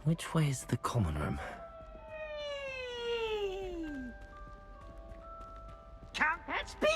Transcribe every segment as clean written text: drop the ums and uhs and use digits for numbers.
Which way is the common room? Count that speed!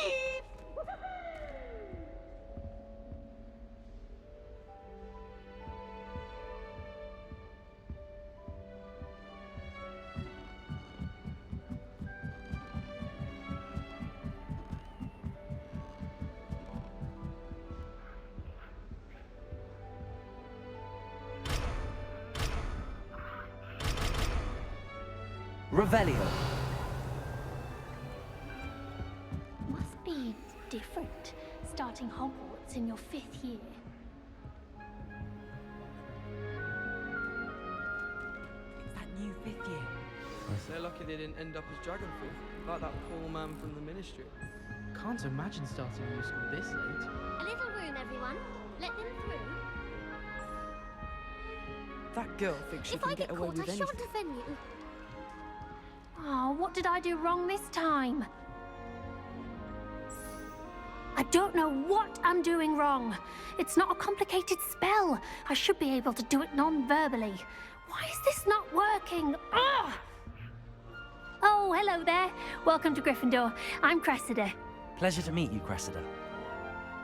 Revelio. Must be different, starting Hogwarts in your 5th year. It's that new 5th year. They're lucky they didn't end up as Dragonford, like that poor man from the Ministry. Can't imagine starting a new school this late. A little room, everyone. Let them through. That girl thinks she If can I get get away caught, with I anything. shan't offend you. Oh, what did I do wrong this time? I don't know what I'm doing wrong. It's not a complicated spell. I should be able to do it non-verbally. Why is this not working? Ugh! Oh, hello there. Welcome to Gryffindor. I'm Cressida. Pleasure to meet you, Cressida.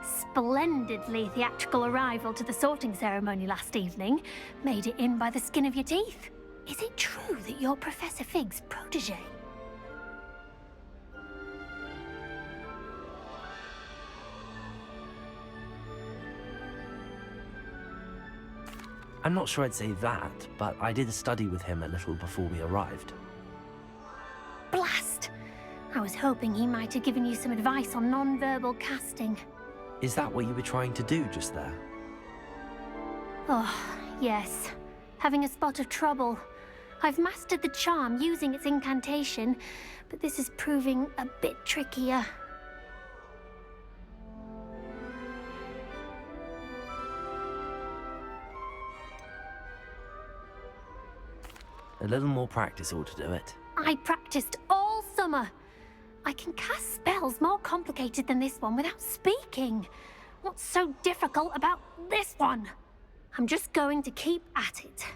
Splendidly theatrical arrival to the sorting ceremony last evening. Made it in by the skin of your teeth. Is it true that you're Professor Fig's protege? I'm not sure I'd say that, but I did study with him a little before we arrived. Blast! I was hoping he might have given you some advice on non-verbal casting. Is that what you were trying to do just there? Oh, yes. Having a spot of trouble. I've mastered the charm using its incantation, but this is proving a bit trickier. A little more practice ought to do it. I practiced all summer. I can cast spells more complicated than this one without speaking. What's so difficult about this one? I'm just going to keep at it.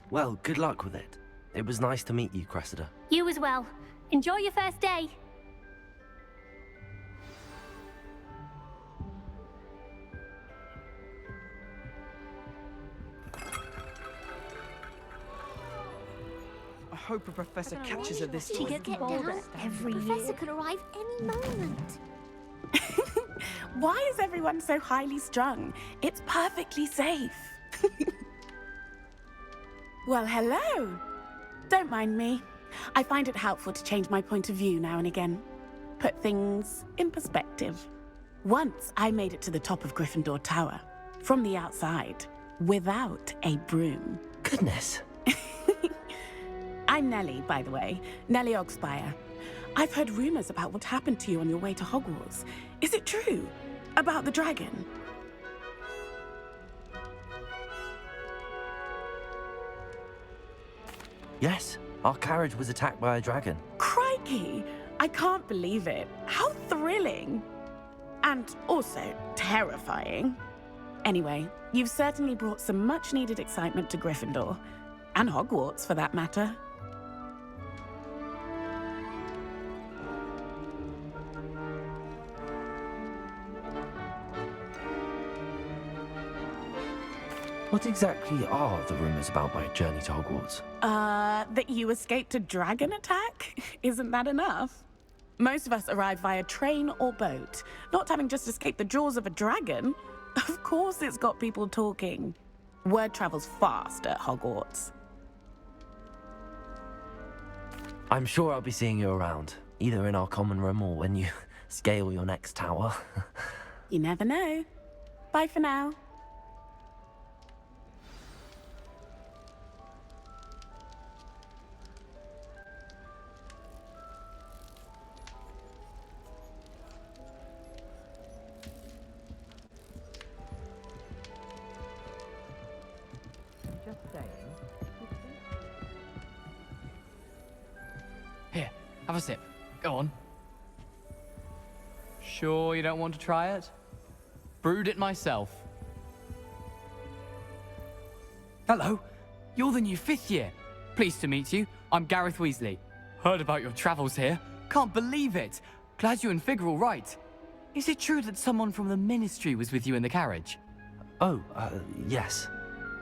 Well, good luck with it. It was nice to meet you, Cressida. You as well. Enjoy your first day. I hope a professor catches her this She time. gets bolder every Professor year. could arrive any moment. Why is everyone so highly strung? It's perfectly safe. Well, hello. Don't mind me. I find it helpful to change my point of view now and again. Put things in perspective. Once I made it to the top of Gryffindor Tower, from the outside, without a broom. Goodness. I'm Nellie, by the way. Nellie Ogspire. I've heard rumors about what happened to you on your way to Hogwarts. Is it true? About the dragon? Yes, our carriage was attacked by a dragon. Crikey! I can't believe it. How thrilling! And also terrifying. Anyway, you've certainly brought some much-needed excitement to Gryffindor. And Hogwarts, for that matter. What exactly are the rumors about my journey to Hogwarts? That you escaped a dragon attack? Isn't that enough? Most of us arrive via train or boat, not having just escaped the jaws of a dragon. Of course it's got people talking. Word travels fast at Hogwarts. I'm sure I'll be seeing you around, either in our common room or when you scale your next tower. You never know. Bye for now. Here, have a sip. Go on. Sure you don't want to try it? Brewed it myself. Hello, you're the new 5th year. Pleased to meet you. I'm Gareth Weasley. Heard about your travels here. Can't believe it. Glad you and Fig are all right. Is it true that someone from the Ministry was with you in the carriage? Oh, yes.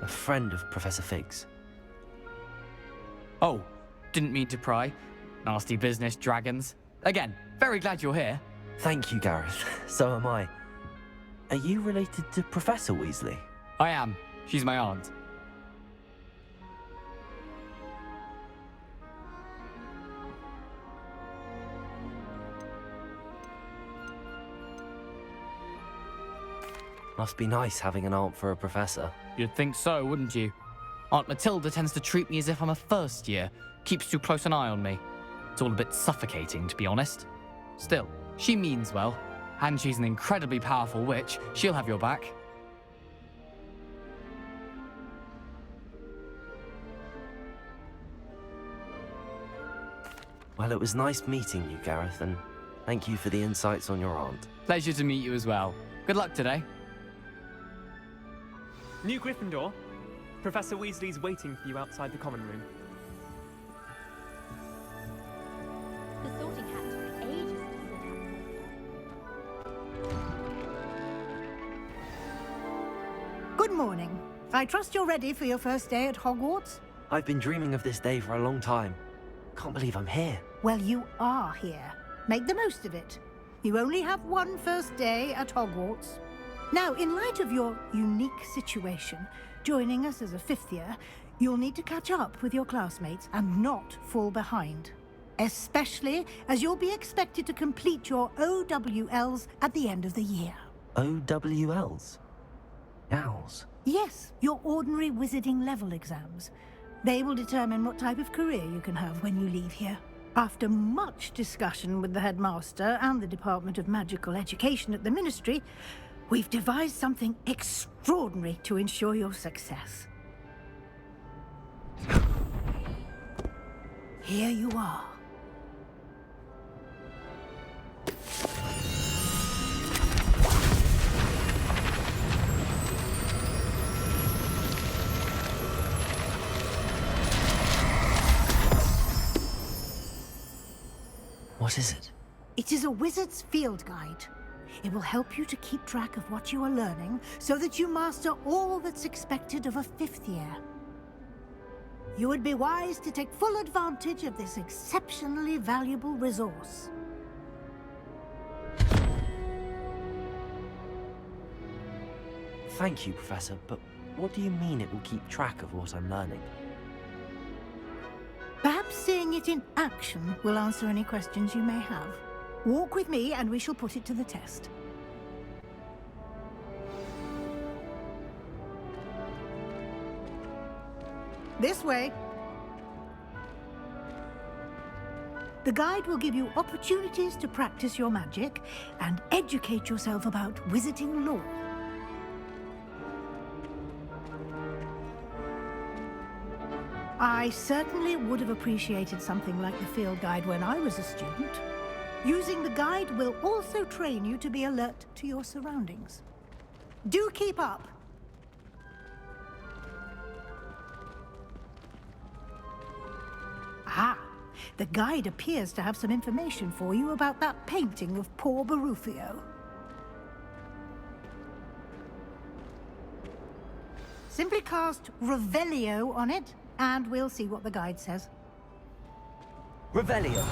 A friend of Professor Fig's. Oh, didn't mean to pry. Nasty business, dragons. Again, very glad you're here. Thank you, Gareth. So am I. Are you related to Professor Weasley? I am. She's my aunt. Must be nice having an aunt for a professor. You'd think so, wouldn't you? Aunt Matilda tends to treat me as if I'm a first year. Keeps too close an eye on me. It's all a bit suffocating, to be honest. Still, she means well. And she's an incredibly powerful witch. She'll have your back. Well, it was nice meeting you, Gareth, and thank you for the insights on your aunt. Pleasure to meet you as well. Good luck today. New Gryffindor. Professor Weasley's waiting for you outside the common room. The Sorting Hat took ages to sort out. Good morning. I trust you're ready for your first day at Hogwarts? I've been dreaming of this day for a long time. Can't believe I'm here. Well, you are here. Make the most of it. You only have one first day at Hogwarts. Now, in light of your unique situation, joining us as a 5th year, you'll need to catch up with your classmates and not fall behind. Especially as you'll be expected to complete your OWLs at the end of the year. OWLs? Owls? Yes, your ordinary wizarding level exams. They will determine what type of career you can have when you leave here. After much discussion with the headmaster and the Department of Magical Education at the Ministry, we've devised something extraordinary to ensure your success. Here you are. What is it? It is a wizard's field guide. It will help you to keep track of what you are learning so that you master all that's expected of a 5th year. You would be wise to take full advantage of this exceptionally valuable resource. Thank you, Professor, but what do you mean it will keep track of what I'm learning? Perhaps seeing it in action will answer any questions you may have. Walk with me and we shall put it to the test. This way. The guide will give you opportunities to practice your magic and educate yourself about wizarding lore. I certainly would have appreciated something like the field guide when I was a student. Using the guide will also train you to be alert to your surroundings. Do keep up! Ah, the guide appears to have some information for you about that painting of poor Barufio. Simply cast Revelio on it, and we'll see what the guide says. Revelio.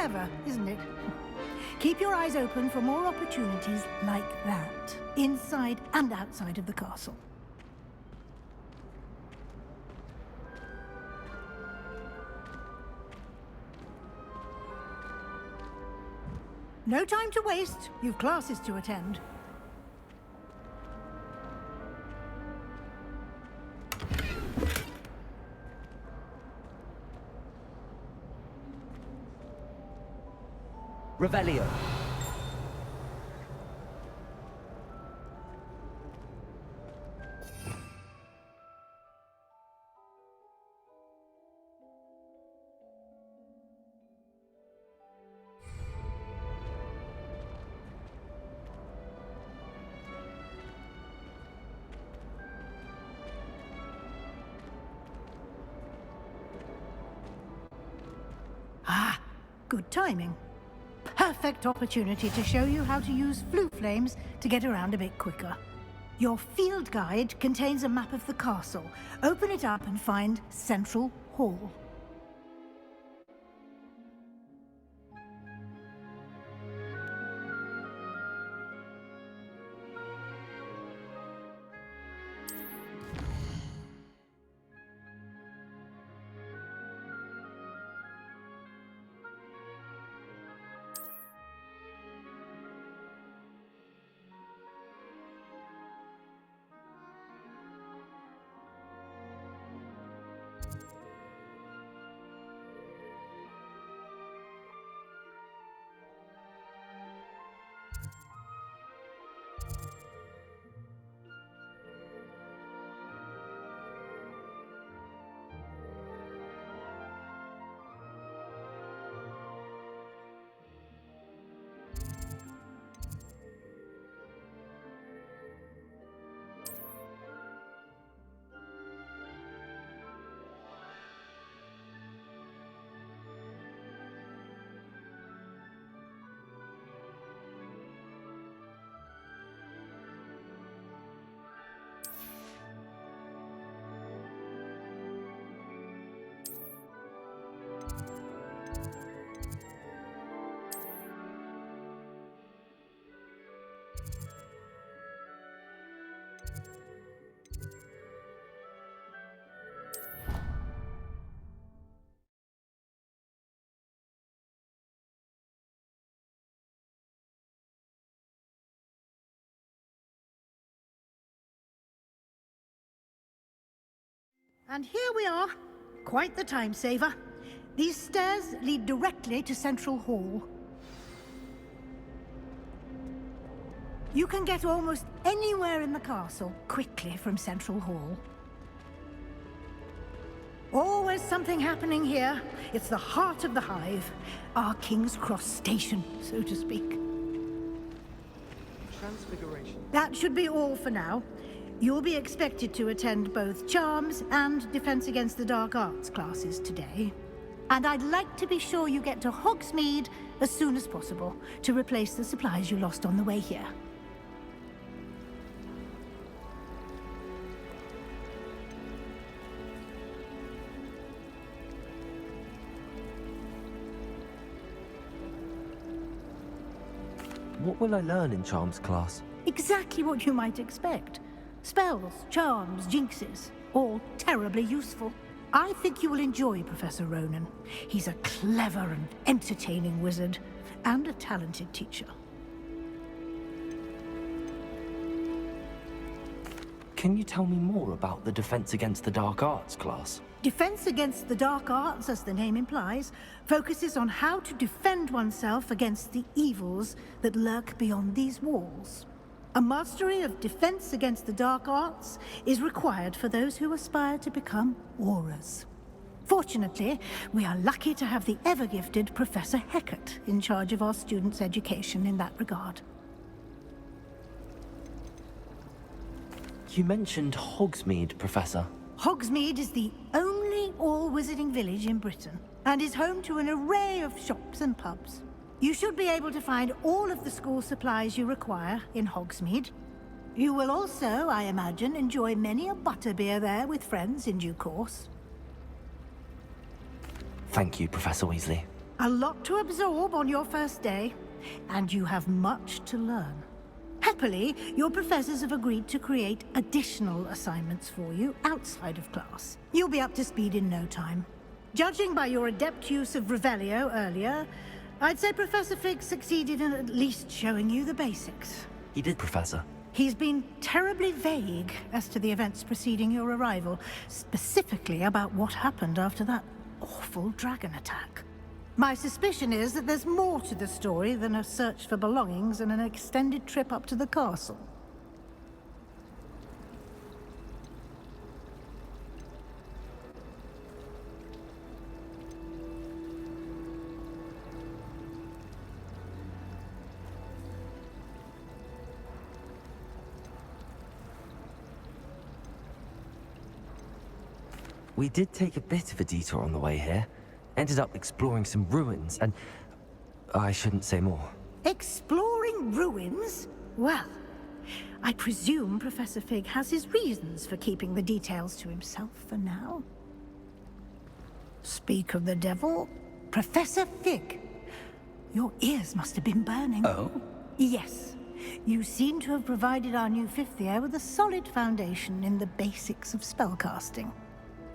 Clever, isn't it? Keep your eyes open for more opportunities like that, inside and outside of the castle. No time to waste. You've classes to attend. Revelio. Ah, good timing. Perfect opportunity to show you how to use flue flames to get around a bit quicker. Your field guide contains a map of the castle. Open it up and find Central Hall. And here we are. Quite the time saver. These stairs lead directly to Central Hall. You can get almost anywhere in the castle quickly from Central Hall. Always something happening here. It's the heart of the hive. Our King's Cross station, so to speak. Transfiguration. That should be all for now. You'll be expected to attend both Charms and Defense Against the Dark Arts classes today. And I'd like to be sure you get to Hogsmeade as soon as possible to replace the supplies you lost on the way here. What will I learn in Charms class? Exactly what you might expect. Spells, charms, jinxes, all terribly useful. I think you will enjoy Professor Ronan. He's a clever and entertaining wizard, and a talented teacher. Can you tell me more about the Defense Against the Dark Arts class? Defense Against the Dark Arts, as the name implies, focuses on how to defend oneself against the evils that lurk beyond these walls. A mastery of Defense Against the Dark Arts is required for those who aspire to become Aurors. Fortunately, we are lucky to have the ever-gifted Professor Hecat in charge of our students' education in that regard. You mentioned Hogsmeade, Professor. Hogsmeade is the only all-wizarding village in Britain, and is home to an array of shops and pubs. You should be able to find all of the school supplies you require in Hogsmeade. You will also, I imagine, enjoy many a butterbeer there with friends in due course. Thank you, Professor Weasley. A lot to absorb on your first day, and you have much to learn. Happily, your professors have agreed to create additional assignments for you outside of class. You'll be up to speed in no time. Judging by your adept use of Revelio earlier, I'd say Professor Fig succeeded in at least showing you the basics. He did, Professor. He's been terribly vague as to the events preceding your arrival, specifically about what happened after that awful dragon attack. My suspicion is that there's more to the story than a search for belongings and an extended trip up to the castle. We did take a bit of a detour on the way here. Ended up exploring some ruins, and I shouldn't say more. Exploring ruins? Well, I presume Professor Fig has his reasons for keeping the details to himself for now. Speak of the devil, Professor Fig. Your ears must have been burning. Oh? Yes. You seem to have provided our new fifth year with a solid foundation in the basics of spellcasting.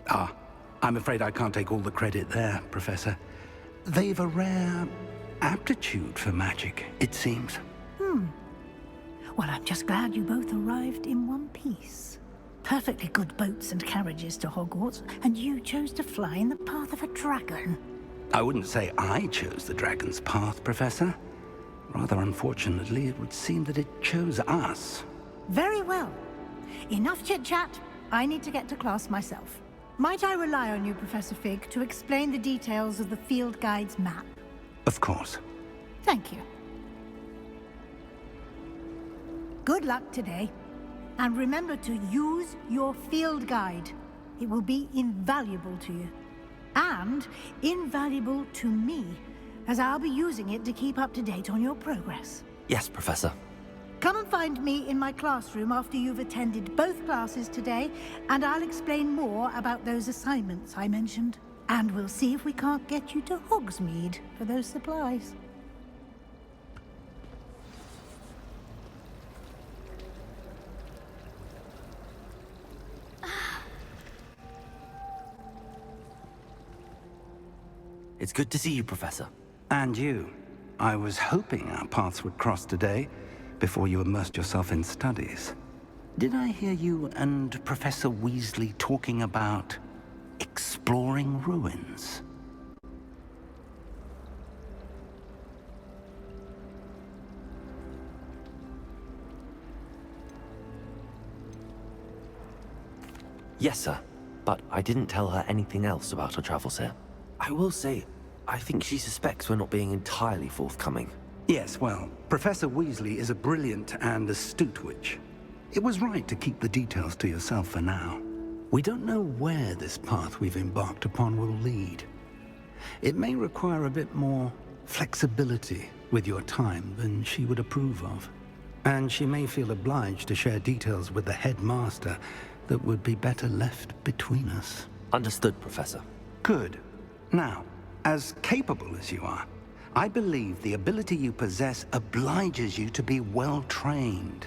Ah, I'm afraid I can't take all the credit there, Professor. They've a rare aptitude for magic, it seems. Well, I'm just glad you both arrived in one piece. Perfectly good boats and carriages to Hogwarts, and you chose to fly in the path of a dragon. I wouldn't say I chose the dragon's path, Professor. Rather unfortunately, it would seem that it chose us. Very well. Enough chit-chat. I need to get to class myself. Might I rely on you, Professor Fig, to explain the details of the field guide's map? Of course. Thank you. Good luck today. And remember to use your field guide. It will be invaluable to you. And invaluable to me, as I'll be using it to keep up to date on your progress. Yes, Professor. Come and find me in my classroom after you've attended both classes today, and I'll explain more about those assignments I mentioned. And we'll see if we can't get you to Hogsmeade for those supplies. It's good to see you, Professor. And you. I was hoping our paths would cross today, before you immersed yourself in studies. Did I hear you and Professor Weasley talking about exploring ruins? Yes, sir. But I didn't tell her anything else about her travels here. I will say, I think she suspects we're not being entirely forthcoming. Yes, well, Professor Weasley is a brilliant and astute witch. It was right to keep the details to yourself for now. We don't know where this path we've embarked upon will lead. It may require a bit more flexibility with your time than she would approve of. And she may feel obliged to share details with the headmaster that would be better left between us. Understood, Professor. Good. Now, as capable as you are, I believe the ability you possess obliges you to be well-trained.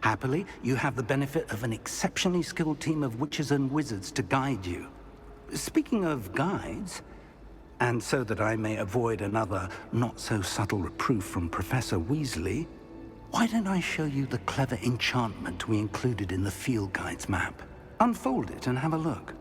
Happily, you have the benefit of an exceptionally skilled team of witches and wizards to guide you. Speaking of guides, and so that I may avoid another not-so-subtle reproof from Professor Weasley, why don't I show you the clever enchantment we included in the field guide's map? Unfold it and have a look.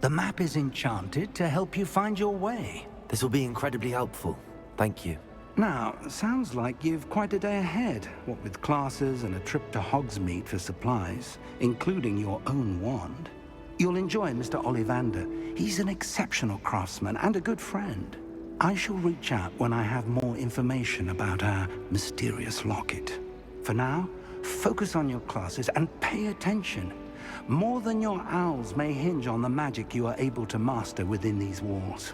The map is enchanted to help you find your way. This will be incredibly helpful. Thank you. Now, sounds like you've quite a day ahead, what with classes and a trip to Hogsmeade for supplies, including your own wand. You'll enjoy Mr. Ollivander. He's an exceptional craftsman and a good friend. I shall reach out when I have more information about our mysterious locket. For now, focus on your classes and pay attention. More than your owls may hinge on the magic you are able to master within these walls.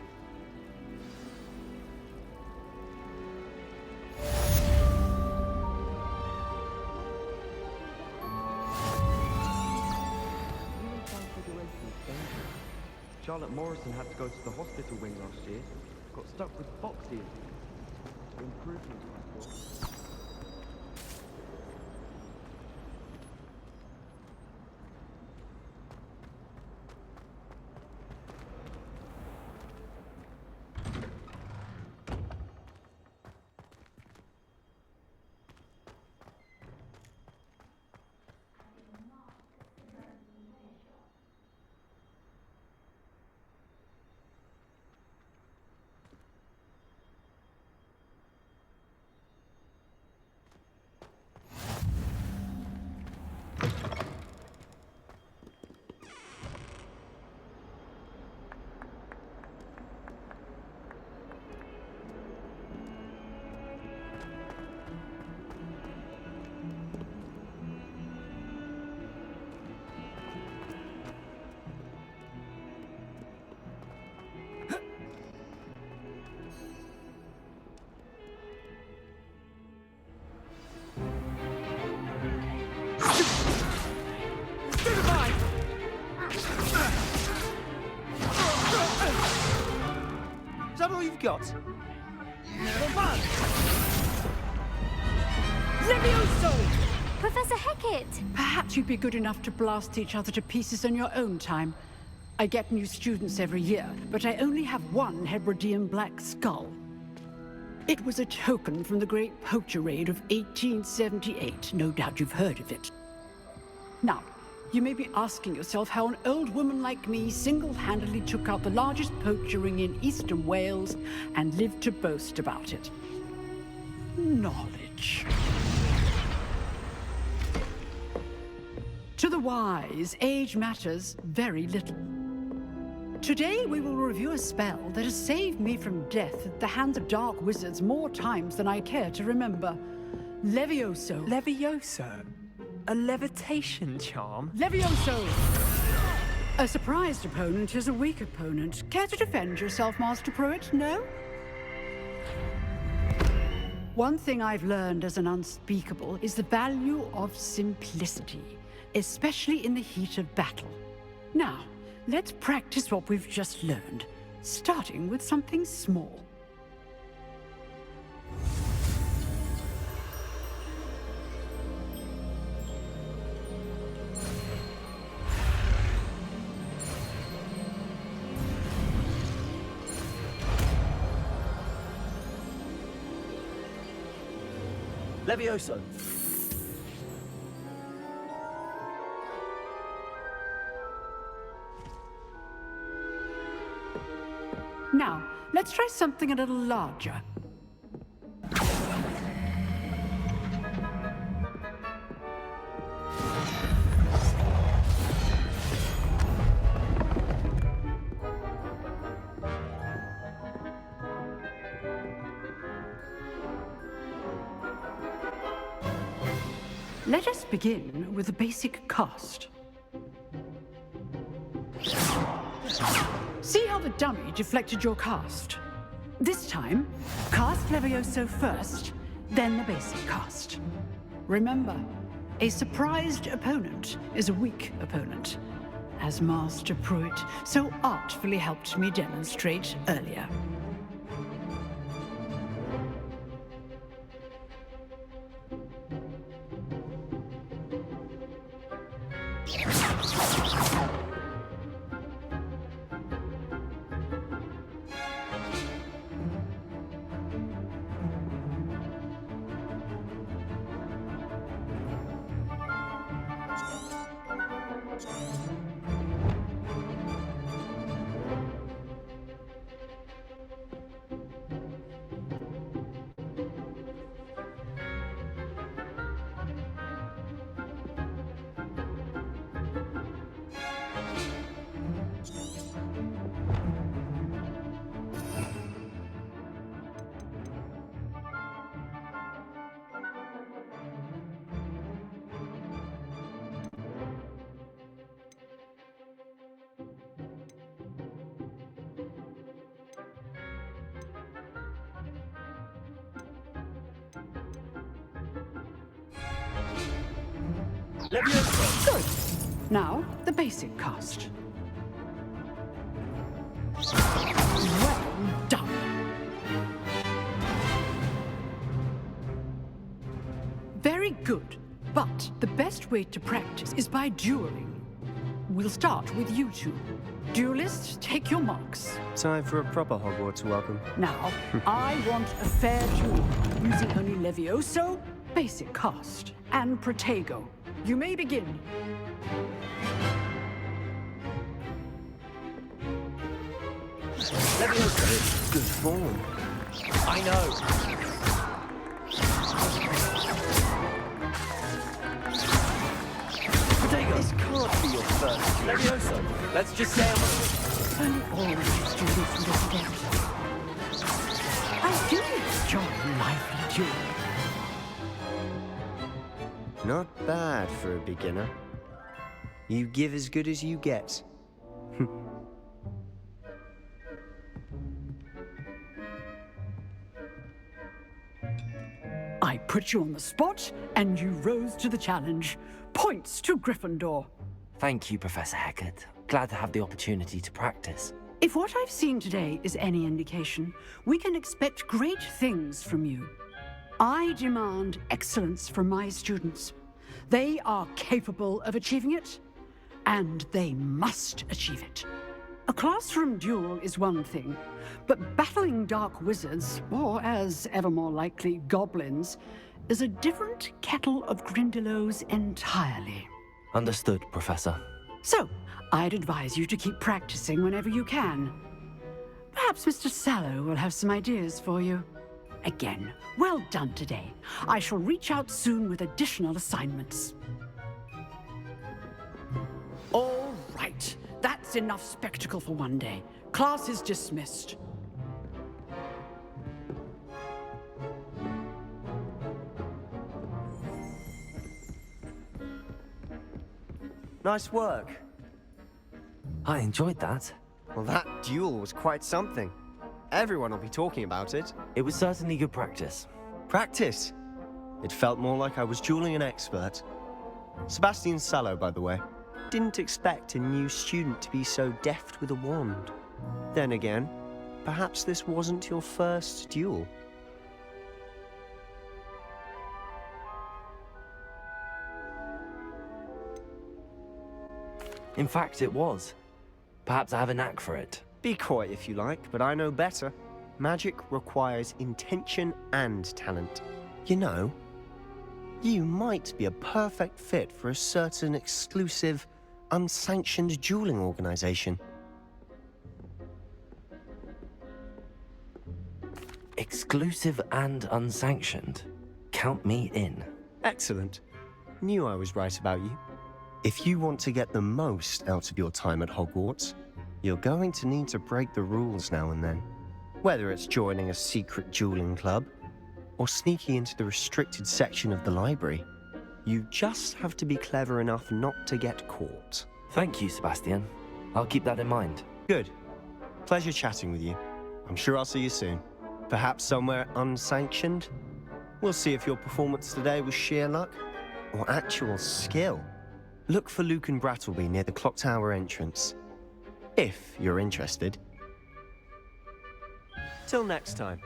Charlotte Morrison had to go to the hospital wing last year. Got stuck with boxes. Improvement, I thought. Is that all you've got? Levioso! Professor Hecat! Perhaps you'd be good enough to blast each other to pieces on your own time. I get new students every year, but I only have one Hebridean black skull. It was a token from the Great Poacher Raid of 1878. No doubt you've heard of it. Now, you may be asking yourself how an old woman like me single-handedly took out the largest poacher ring in eastern Wales and lived to boast about it. Knowledge. To the wise, age matters very little. Today we will review a spell that has saved me from death at the hands of dark wizards more times than I care to remember. Levioso. Levioso? A levitation charm? Levioso! A surprised opponent is a weak opponent. Care to defend yourself, Master Pruitt? No? One thing I've learned as an unspeakable is the value of simplicity, especially in the heat of battle. Now, let's practice what we've just learned, starting with something small. Levioso. Now, let's try something a little larger. Let us begin with a basic cast. See how the dummy deflected your cast? This time, cast Levioso first, then the basic cast. Remember, a surprised opponent is a weak opponent, as Master Pruitt so artfully helped me demonstrate earlier. Levioso! Good. Now, the basic cast. Well done. Very good. But the best way to practice is by dueling. We'll start with you two. Duelists, take your marks. Time for a proper Hogwarts welcome. Now, I want a fair duel, using only Levioso, basic cast, and Protego. You may begin. Levioso! Good form. I know! Protego! This can't be your first Levioso! Let's just say And all my students will forget. I do enjoy lively dueling. Not bad for a beginner. You give as good as you get. I put you on the spot, and you rose to the challenge. Points to Gryffindor. Thank you, Professor Hecat. Glad to have the opportunity to practice. If what I've seen today is any indication, we can expect great things from you. I demand excellence from my students. They are capable of achieving it, and they must achieve it. A classroom duel is one thing, but battling dark wizards, or as ever more likely, goblins, is a different kettle of Grindylows entirely. Understood, Professor. So, I'd advise you to keep practicing whenever you can. Perhaps Mr. Sallow will have some ideas for you. Again, well done today. I shall reach out soon with additional assignments. All right. That's enough spectacle for one day. Class is dismissed. Nice work. I enjoyed that. Well, that duel was quite something. Everyone will be talking about it. It was certainly good practice. Practice? It felt more like I was dueling an expert. Sebastian Sallow, by the way. Didn't expect a new student to be so deft with a wand. Then again, perhaps this wasn't your first duel. In fact, it was. Perhaps I have a knack for it. Be coy if you like, but I know better. Magic requires intention and talent. You know, you might be a perfect fit for a certain exclusive, unsanctioned dueling organization. Exclusive and unsanctioned. Count me in. Excellent. Knew I was right about you. If you want to get the most out of your time at Hogwarts, you're going to need to break the rules now and then. Whether it's joining a secret dueling club, or sneaking into the restricted section of the library, you just have to be clever enough not to get caught. Thank you, Sebastian. I'll keep that in mind. Good. Pleasure chatting with you. I'm sure I'll see you soon. Perhaps somewhere unsanctioned? We'll see if your performance today was sheer luck or actual skill. Look for Luke and Brattleby near the clock tower entrance, if you're interested. Till next time.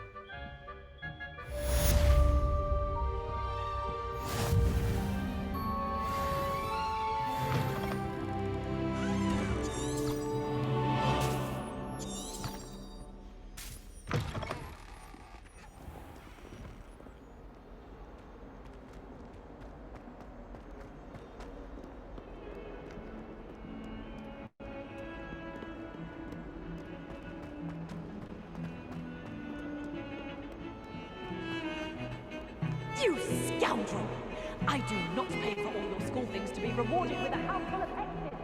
You scoundrel! I do not pay for all your school things to be rewarded with a house full of exes!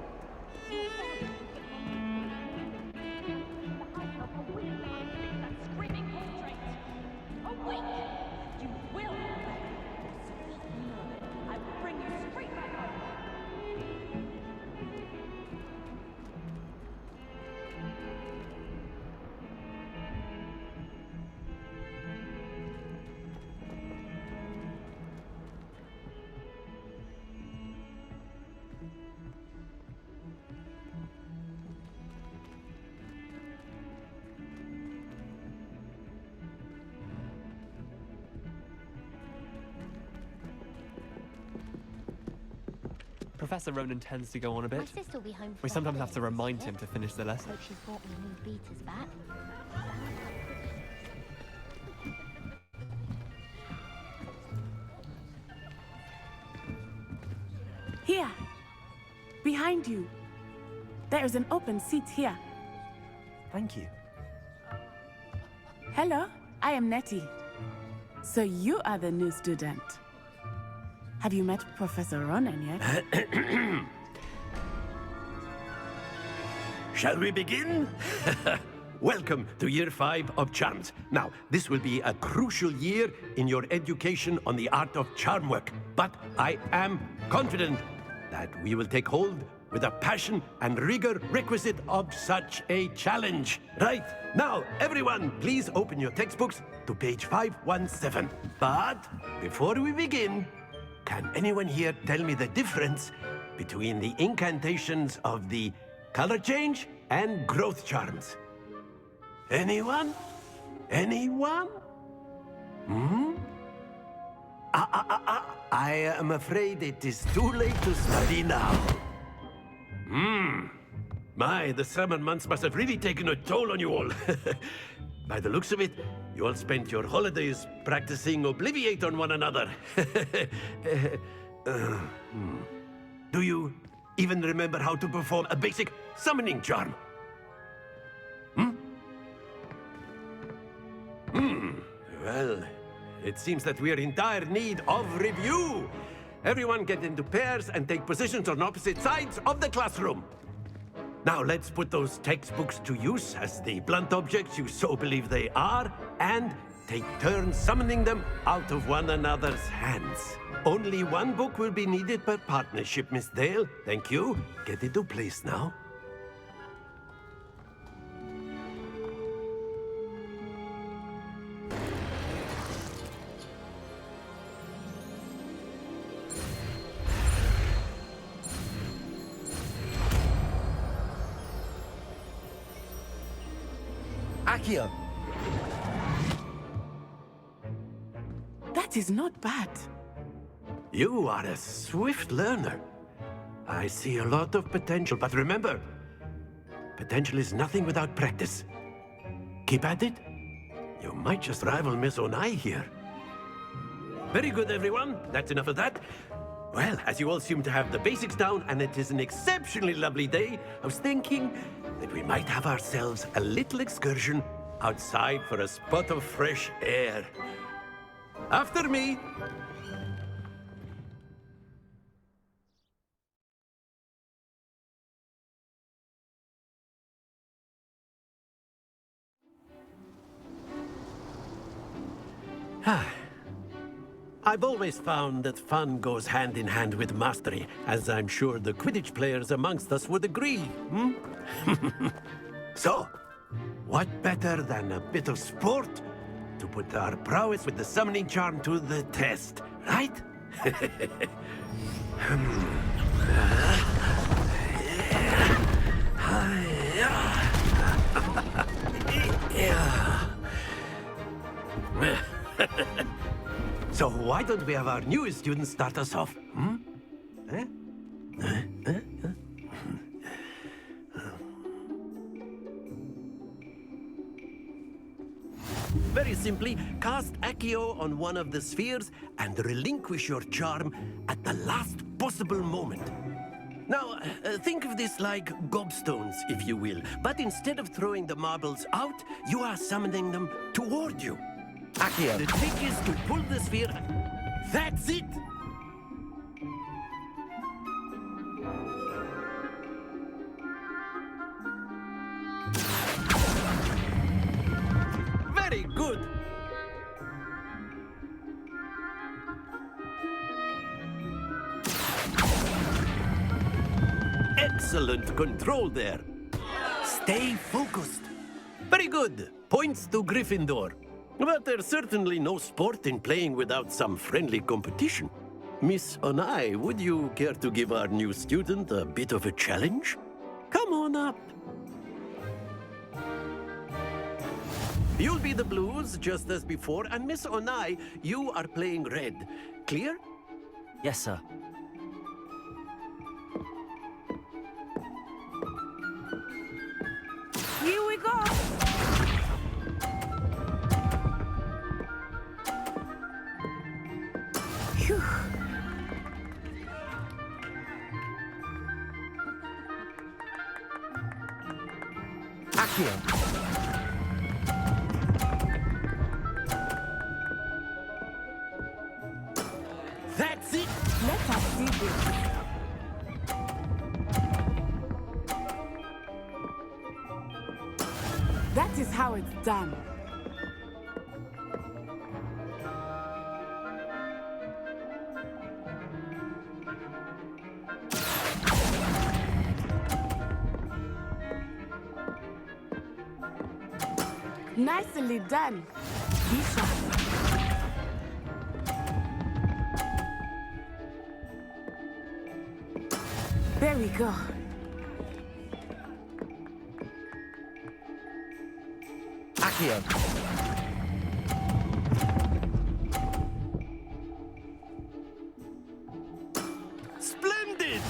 That screaming portrait! Awake! You will obey! I will bring you straight back home! Professor Ronan tends to go on a My bit. sister will be home for We the sometimes have to holidays remind this him year. to finish the lesson. Hope she's brought me new beaters back. Here. Behind you. There is an open seat here. Thank you. Hello, I am Nettie. So you are the new student. Have you met Professor Ronan yet? Shall we begin? Welcome to Year 5 of Charms. Now, this will be a crucial year in your education on the art of charm work. But I am confident that we will take hold with the passion and rigor requisite of such a challenge. Right, now, everyone, please open your textbooks to page 517. But before we begin, can anyone here tell me the difference between the incantations of the color change and growth charms? Anyone? Anyone? I am afraid it is too late to study now. My, the summer months must have really taken a toll on you all. By the looks of it, you all spent your holidays practicing Obliviate on one another. Do you even remember how to perform a basic summoning charm? Well, it seems that we are in dire need of review. Everyone get into pairs and take positions on opposite sides of the classroom. Now let's put those textbooks to use as the blunt objects you so believe they are, and take turns summoning them out of one another's hands. Only one book will be needed per partnership, Miss Dale. Thank you. Get into place now. Accio! That is not bad. You are a swift learner. I see a lot of potential, but remember, potential is nothing without practice. Keep at it. You might just rival Miss Onai here. Very good, everyone. That's enough of that. Well, as you all seem to have the basics down, and it is an exceptionally lovely day, I was thinking that we might have ourselves a little excursion outside for a spot of fresh air. After me. I've always found that fun goes hand in hand with mastery, as I'm sure the Quidditch players amongst us would agree. So, what better than a bit of sport to put our prowess with the summoning charm to the test, right? So why don't we have our newest student start us off? Very simply, cast Accio on one of the spheres and relinquish your charm at the last possible moment. Now, think of this like gobstones, if you will, but instead of throwing the marbles out, you are summoning them toward you. Accio! The trick is to pull the sphere. That's it! Very good! Excellent control there. Stay focused. Very good. Points to Gryffindor. But there's certainly no sport in playing without some friendly competition. Miss Onai, would you care to give our new student a bit of a challenge? Come on up. You'll be the blues, just as before, and Miss Onai, you are playing red. Clear? Yes, sir. Phew. Accio. That's it! Let us see this. That is how it's done. Nicely done. Be sharp. There we go. Accio. Splendid!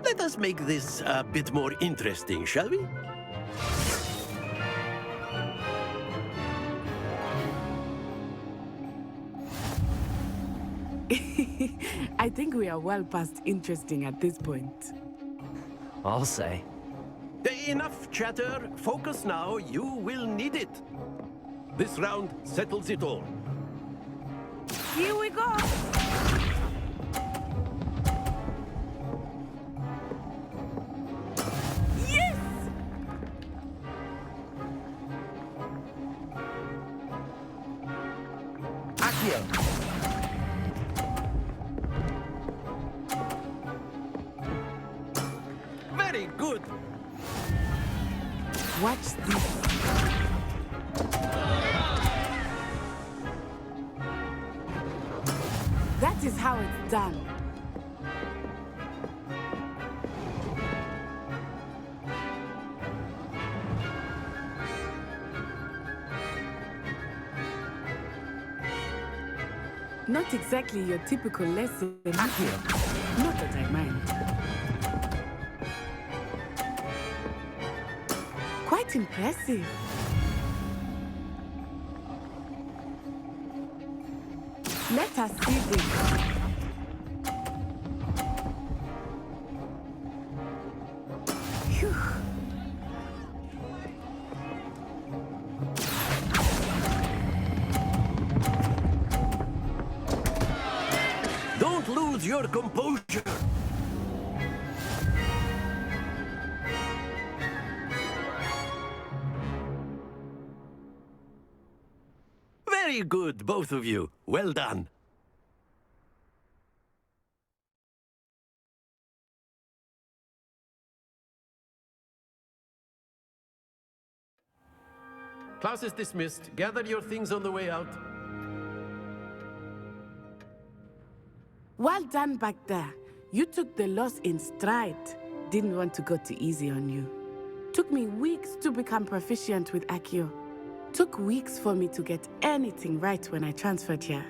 Let us make this a bit more interesting, shall we? I think we are well past interesting at this point. I'll say. Enough chatter. Focus now. You will need it. This round settles it all. Here we go. Yes! Accio. Very good. Watch this. That is how it's done. Not exactly your typical lesson. Not that I mind. Quite impressive. Let us see this. Phew. Don't lose your composure. Very good, both of you. Well done. Class is dismissed. Gather your things on the way out. Well done back there. You took the loss in stride. Didn't want to go too easy on you. Took me weeks to become proficient with Accio. Took weeks for me to get anything right when I transferred here.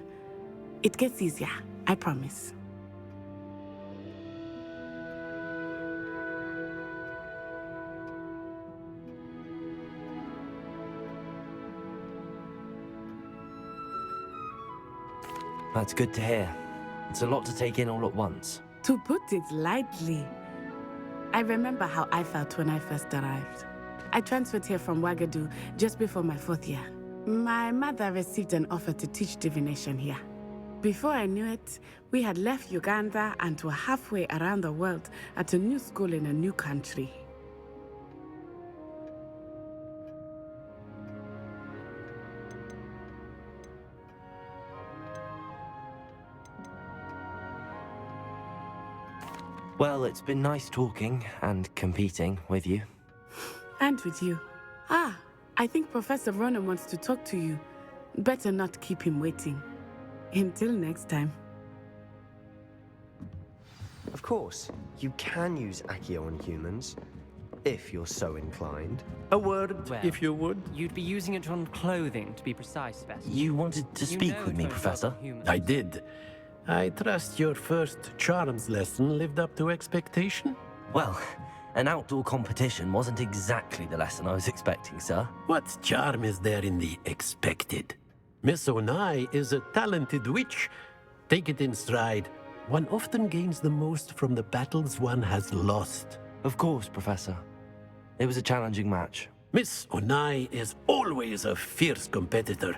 It gets easier, I promise. That's good to hear. It's a lot to take in all at once. To put it lightly, I remember how I felt when I first arrived. I transferred here from Ouagadougou just before my 4th year. My mother received an offer to teach divination here. Before I knew it, we had left Uganda and were halfway around the world at a new school in a new country. Well, it's been nice talking and competing with you. And with you. Ah, I think Professor Ronan wants to talk to you. Better not keep him waiting. Until next time. Of course, you can use Accio on humans, if you're so inclined. A word, Well, if you would. You'd be using it on clothing, to be precise, Specimen. You wanted to speak with me, Professor? I did. I trust your first charms lesson lived up to expectation? Well, An outdoor competition wasn't exactly the lesson I was expecting, sir. What charm is there in the expected? Miss Onai is a talented witch. Take it in stride. One often gains the most from the battles one has lost. Of course, Professor. It was a challenging match. Miss Onai is always a fierce competitor,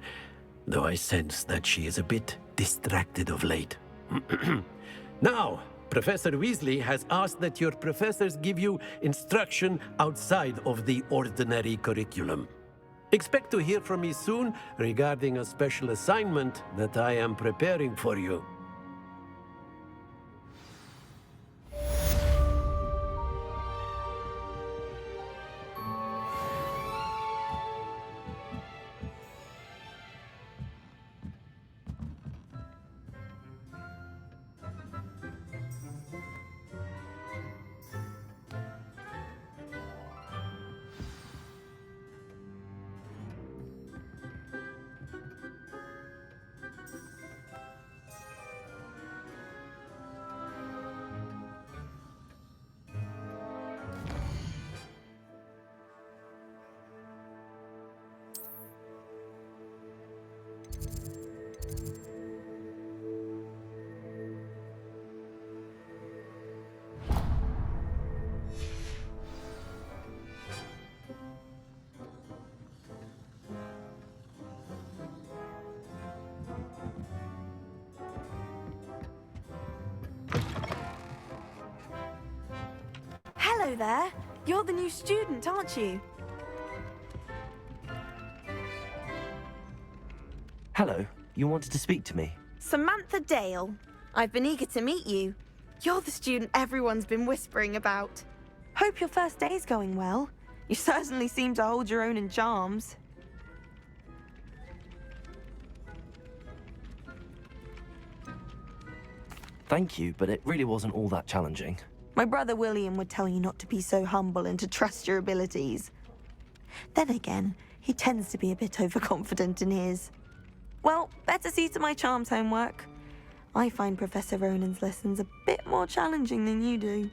though I sense that she is a bit distracted of late. Now, Professor Weasley has asked that your professors give you instruction outside of the ordinary curriculum. Expect to hear from me soon regarding a special assignment that I am preparing for you. Hello there. You're the new student, aren't you? Hello, you wanted to speak to me? Samantha Dale. I've been eager to meet you. You're the student everyone's been whispering about. Hope your first day's going well. You certainly seem to hold your own in charms. Thank you, but it really wasn't all that challenging. My brother William would tell you not to be so humble and to trust your abilities. Then again, he tends to be a bit overconfident in his. Well, better see to my charms homework. I find Professor Ronan's lessons a bit more challenging than you do.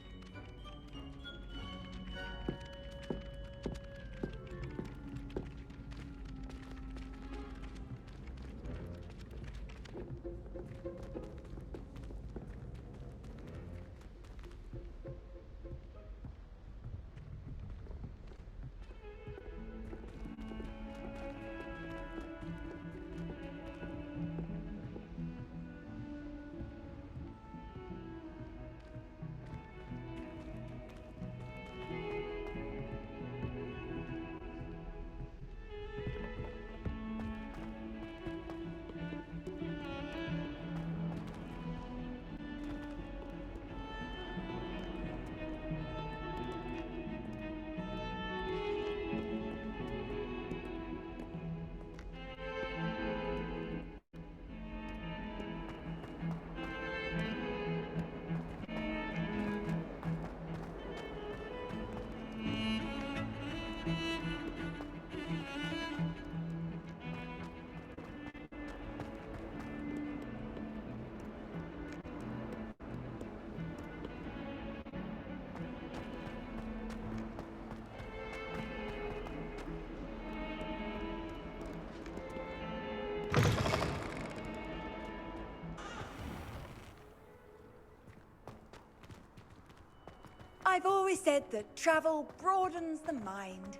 I've always said that travel broadens the mind.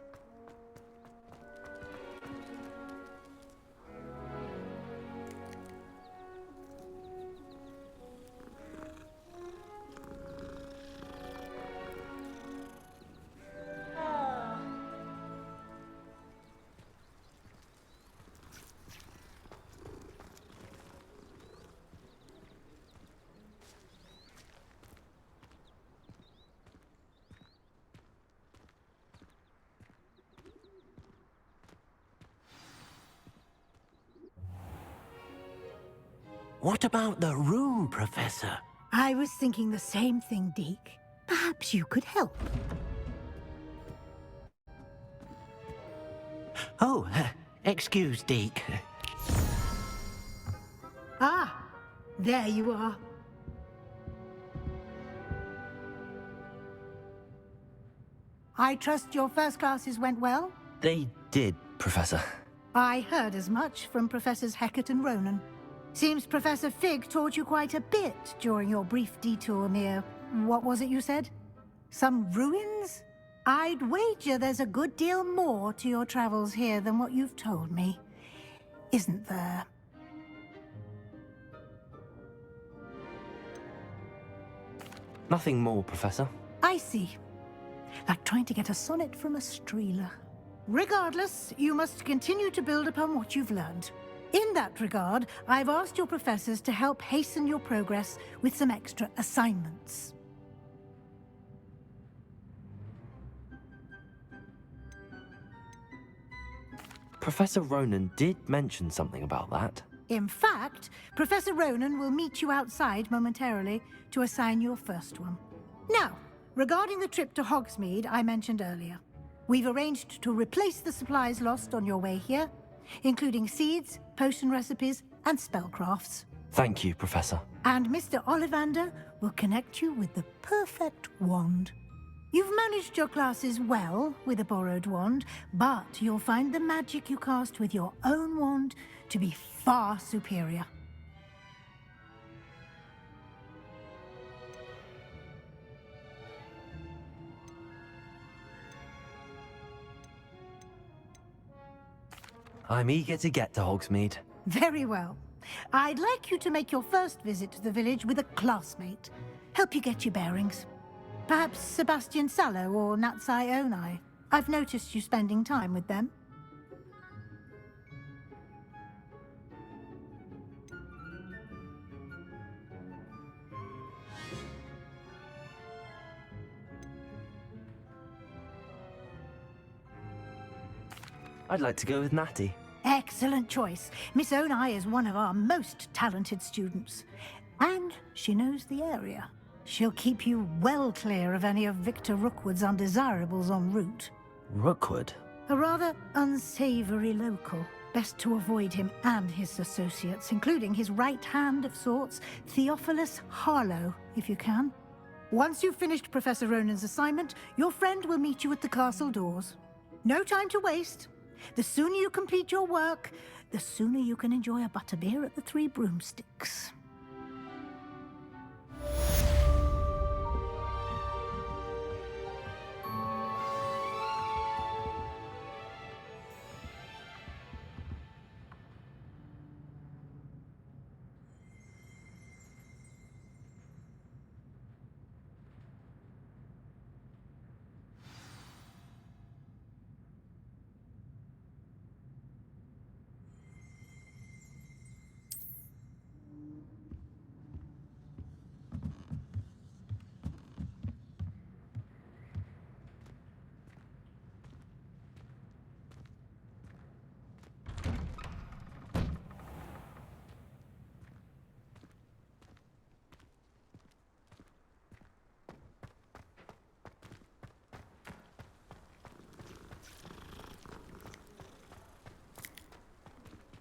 What about the room, Professor? I was thinking the same thing, Deke. Perhaps you could help. Oh, excuse, Deke. Ah, there you are. I trust your first classes went well? They did, Professor. I heard as much from Professors Hecat and Ronan. Seems Professor Fig taught you quite a bit during your brief detour near... what was it you said? Some ruins? I'd wager there's a good deal more to your travels here than what you've told me. Isn't there? Nothing more, Professor. I see. Like trying to get a sonnet from a streeler. Regardless, you must continue to build upon what you've learned. In that regard, I've asked your professors to help hasten your progress with some extra assignments. Professor Ronan did mention something about that. In fact, Professor Ronan will meet you outside momentarily to assign your first one. Now, regarding the trip to Hogsmeade I mentioned earlier, we've arranged to replace the supplies lost on your way here, including seeds, potion recipes, and spellcrafts. Thank you, Professor. And Mr. Ollivander will connect you with the perfect wand. You've managed your classes well with a borrowed wand, but you'll find the magic you cast with your own wand to be far superior. I'm eager to get to Hogsmeade. Very well. I'd like you to make your first visit to the village with a classmate. Help you get your bearings. Perhaps Sebastian Sallow or Natsai Onai. I've noticed you spending time with them. I'd like to go with Natty. Excellent choice. Miss Onai is one of our most talented students. And she knows the area. She'll keep you well clear of any of Victor Rookwood's undesirables en route. Rookwood? A rather unsavory local. Best to avoid him and his associates, including his right hand of sorts, Theophilus Harlow, if you can. Once you've finished Professor Ronan's assignment, your friend will meet you at the castle doors. No time to waste. The sooner you complete your work, the sooner you can enjoy a butterbeer at the Three Broomsticks.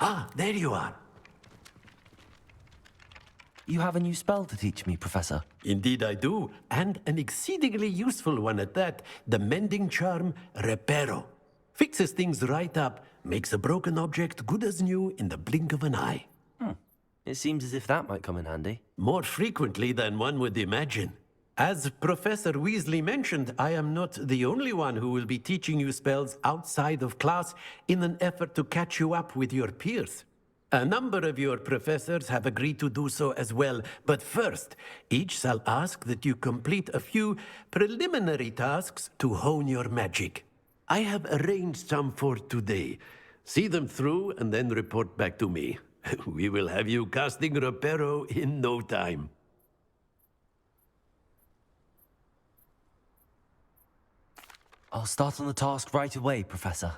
Ah, there you are. You have a new spell to teach me, Professor. Indeed I do, and an exceedingly useful one at that. The mending charm, Reparo. Fixes things right up, makes a broken object good as new in the blink of an eye. It seems as if that might come in handy. More frequently than one would imagine. As Professor Weasley mentioned, I am not the only one who will be teaching you spells outside of class in an effort to catch you up with your peers. A number of your professors have agreed to do so as well, but first, each shall ask that you complete a few preliminary tasks to hone your magic. I have arranged some for today. See them through and then report back to me. We will have you casting Reparo in no time. I'll start on the task right away, Professor.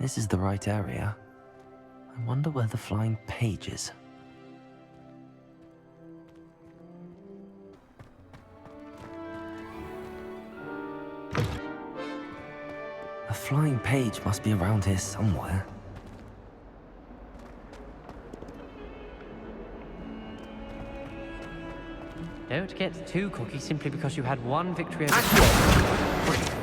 This is the right area. I wonder where the flying page is. A flying page must be around here somewhere. Don't get too cocky simply because you had one victory over... Brilliant.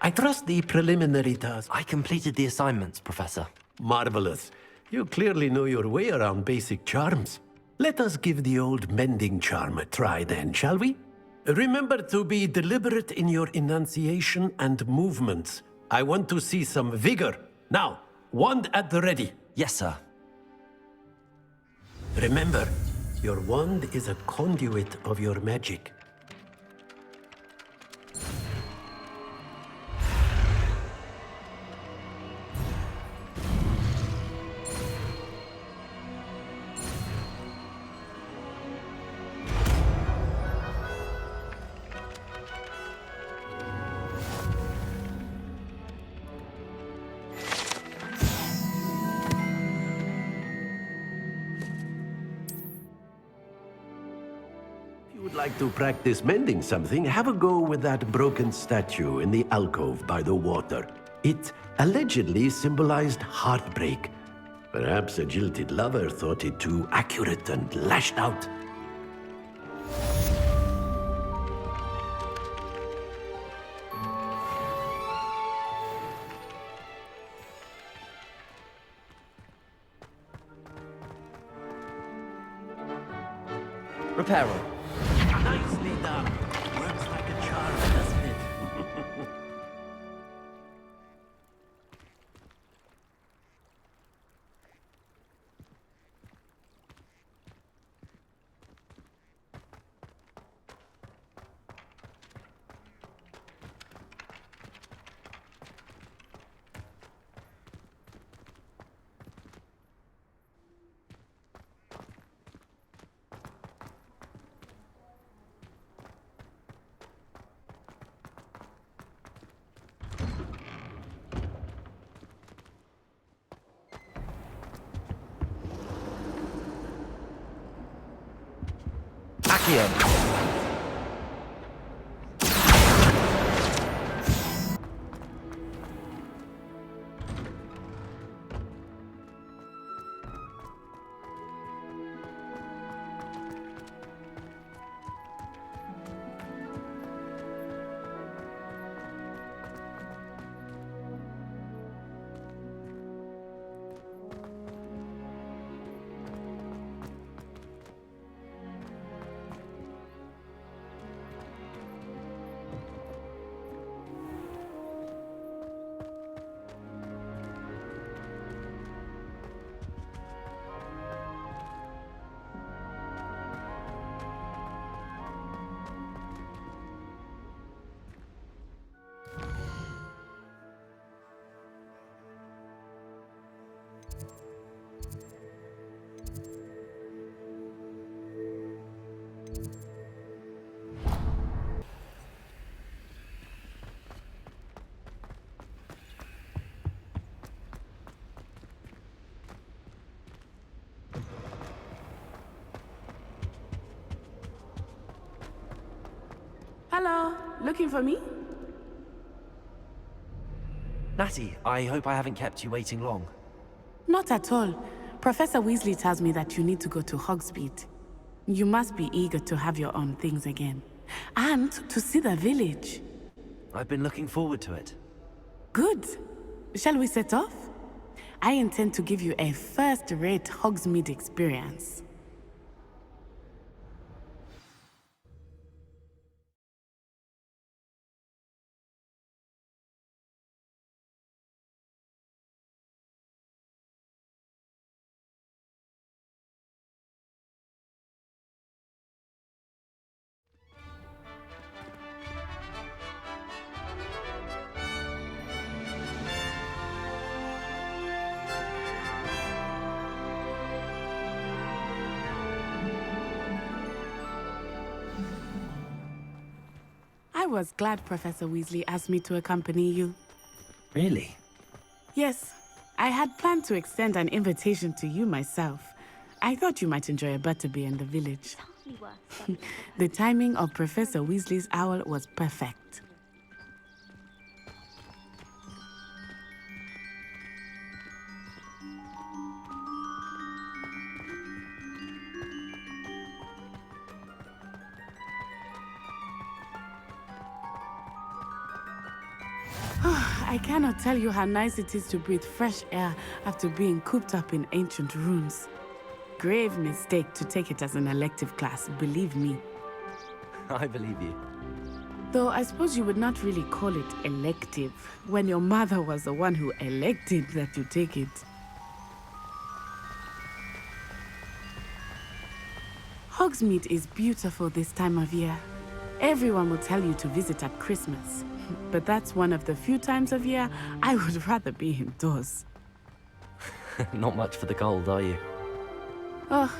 I trust the preliminary task. I completed the assignments, Professor. Marvelous. You clearly know your way around basic charms. Let us give the old mending charm a try then, shall we? Remember to be deliberate in your enunciation and movements. I want to see some vigor. Now, wand at the ready. Yes, sir. Remember, your wand is a conduit of your magic. Like to practice mending something, have a go with that broken statue in the alcove by the water. It allegedly symbolized heartbreak. Perhaps a jilted lover thought it too accurate and lashed out. Reparo. Nicely done. Works like a charm, doesn't it? Accio. Hello, looking for me? Natty, I hope I haven't kept you waiting long. Not at all. Professor Weasley tells me that you need to go to Hogsmeade. You must be eager to have your own things again. And to see the village. I've been looking forward to it. Good. Shall we set off? I intend to give you a first-rate Hogsmeade experience. I was glad Professor Weasley asked me to accompany you. Really? Yes, I had planned to extend an invitation to you myself. I thought you might enjoy a butterbeer in the village. The timing of Professor Weasley's owl was perfect. I cannot tell you how nice it is to breathe fresh air after being cooped up in ancient rooms. Grave mistake to take it as an elective class, believe me. I believe you. Though I suppose you would not really call it elective when your mother was the one who elected that you take it. Hogsmeade is beautiful this time of year. Everyone will tell you to visit at Christmas. But that's one of the few times of year I would rather be indoors. Not much for the cold, are you? Oh,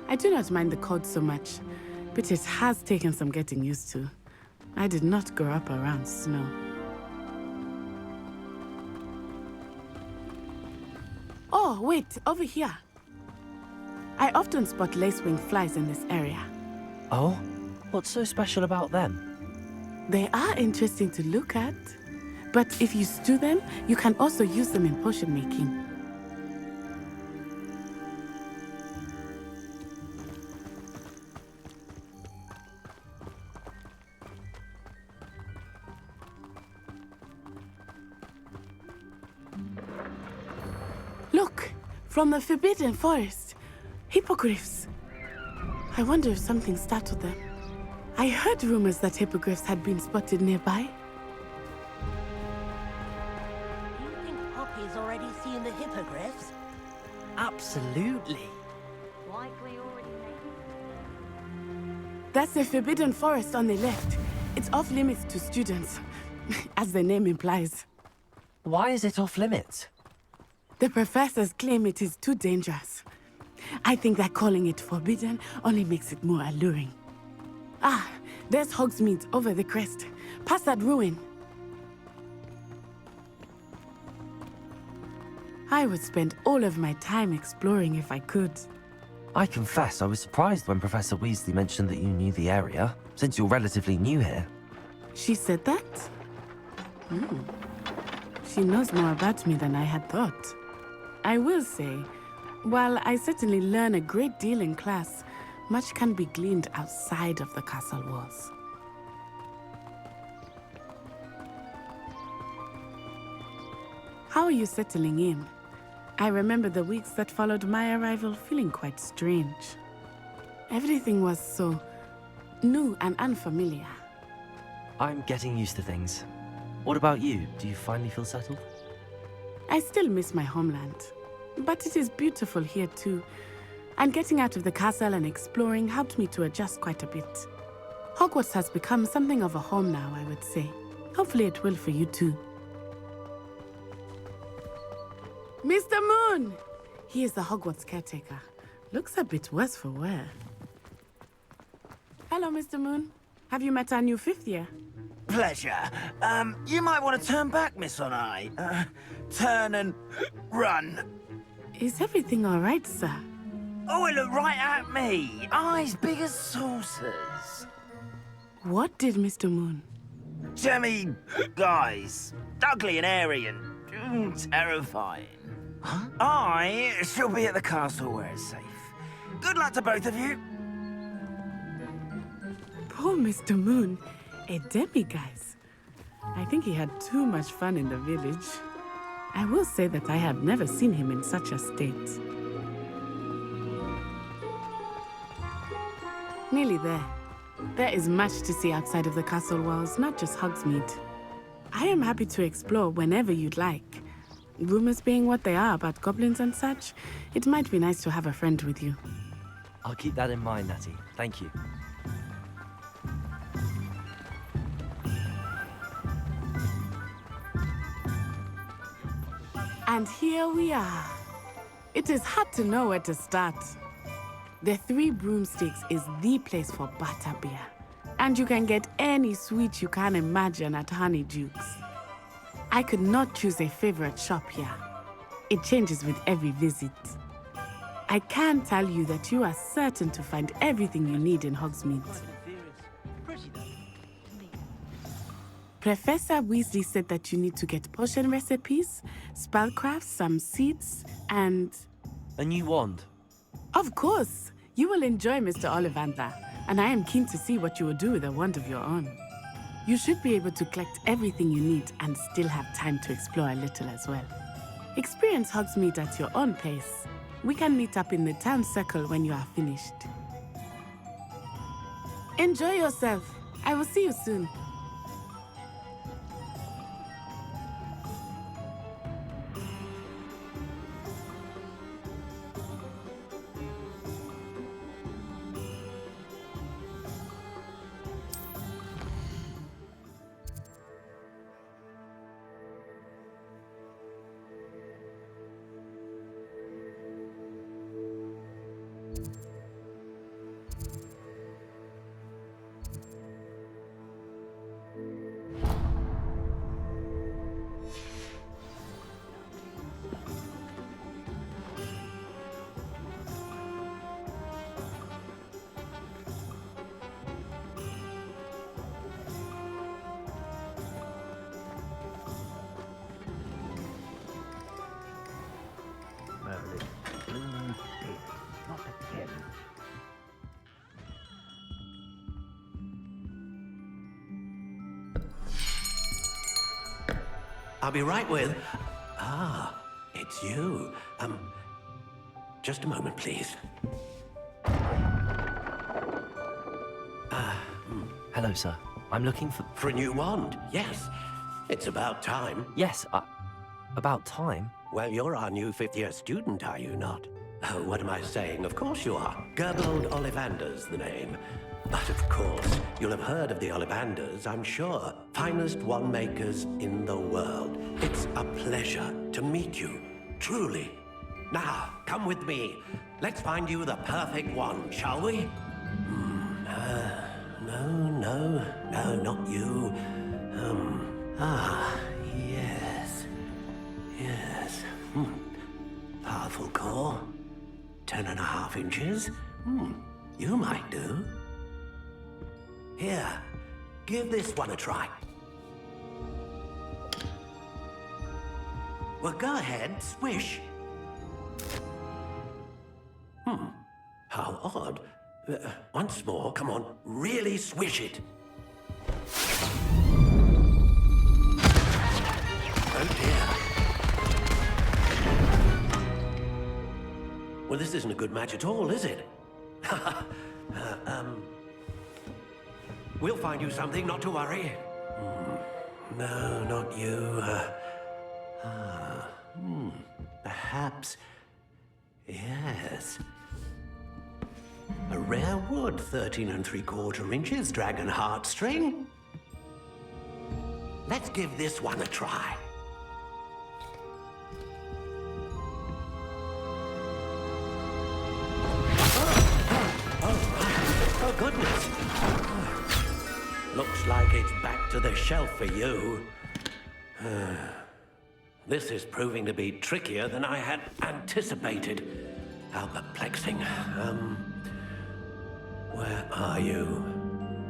I do not mind the cold so much, but it has taken some getting used to. I did not grow up around snow. Oh, wait, over here. I often spot lacewing flies in this area. Oh? What's so special about them? They are interesting to look at, but if you stew them, you can also use them in potion making. Look, from the Forbidden Forest, hippogriffs. I wonder if something startled them. I heard rumors that hippogriffs had been spotted nearby. Do you think Poppy's already seen the hippogriffs? Absolutely. Likely already That's the Forbidden Forest on the left. It's off limits to students, as the name implies. Why is it off limits? The professors claim it is too dangerous. I think that calling it forbidden only makes it more alluring. Ah, there's Hogsmeade over the crest. Past that ruin. I would spend all of my time exploring if I could. I confess I was surprised when Professor Weasley mentioned that you knew the area, since you're relatively new here. She said that? She knows more about me than I had thought. I will say, while I certainly learn a great deal in class, much can be gleaned outside of the castle walls. How are you settling in? I remember the weeks that followed my arrival feeling quite strange. Everything was so new and unfamiliar. I'm getting used to things. What about you? Do you finally feel settled? I still miss my homeland, but it is beautiful here too. And getting out of the castle and exploring helped me to adjust quite a bit. Hogwarts has become something of a home now, I would say. Hopefully it will for you too. Mr. Moon! He is the Hogwarts caretaker. Looks a bit worse for wear. Hello, Mr. Moon. Have you met our new 5th year? Pleasure. You might want to turn back, Miss Onai. Turn and run. Is everything all right, sir? Oh, it looked right at me. Eyes big as saucers. What did Mr. Moon? Jemmy guys. Ugly and airy and terrifying. Huh? I shall be at the castle where it's safe. Good luck to both of you. Poor Mr. Moon. A demiguise. I think he had too much fun in the village. I will say that I have never seen him in such a state. Nearly there. There is much to see outside of the castle walls, not just Hogsmeade. I am happy to explore whenever you'd like. Rumors being what they are about goblins and such, it might be nice to have a friend with you. I'll keep that in mind, Natty. Thank you. And here we are. It is hard to know where to start. The Three Broomsticks is the place for butterbeer. And you can get any sweet you can imagine at Honeydukes. I could not choose a favorite shop here. It changes with every visit. I can tell you that you are certain to find everything you need in Hogsmeade. Professor Weasley said that you need to get potion recipes, spellcrafts, some seeds, and... A new wand? Of course! You will enjoy Mr. Ollivander, and I am keen to see what you will do with a wand of your own. You should be able to collect everything you need and still have time to explore a little as well. Experience Hogsmeade at your own pace. We can meet up in the town circle when you are finished. Enjoy yourself. I will see you soon. I'll be right with... Ah, it's you. Just a moment, please. Hello, sir. I'm looking for... For a new wand, yes. It's about time. Yes, about time? Well, you're our new fifth-year student, are you not? Oh, what am I saying? Of course you are. Gerbold Ollivander's the name. But of course, you'll have heard of the Ollivanders, I'm sure. Finest wand makers in the world. It's a pleasure to meet you, truly. Now, come with me. Let's find you the perfect wand, shall we? No, not you. Yes. Powerful core. 10.5 inches. You might do. Here, give this one a try. Well, go ahead, swish. How odd. Once more, come on, really swish it. Oh dear. Well, this isn't a good match at all, is it? We'll find you something, not to worry. No, not you. Perhaps... Yes. A rare wood, 13 3/4 inches, dragon heartstring. Let's give this one a try. Oh, goodness. Looks like it's back to the shelf for you. This is proving to be trickier than I had anticipated. How perplexing. Where are you?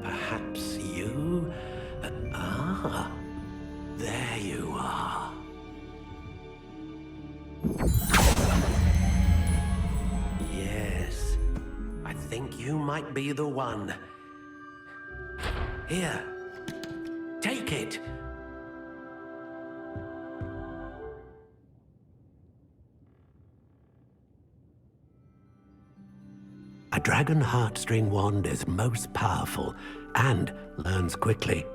Perhaps you? There you are. Yes, I think you might be the one. Here, take it. A dragon heartstring wand is most powerful and learns quickly.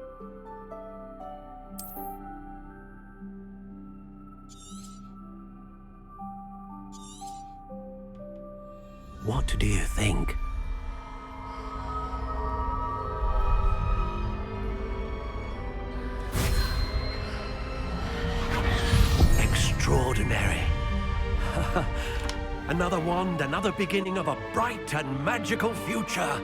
What do you think? Extraordinary. Another wand, another beginning of a bright and magical future.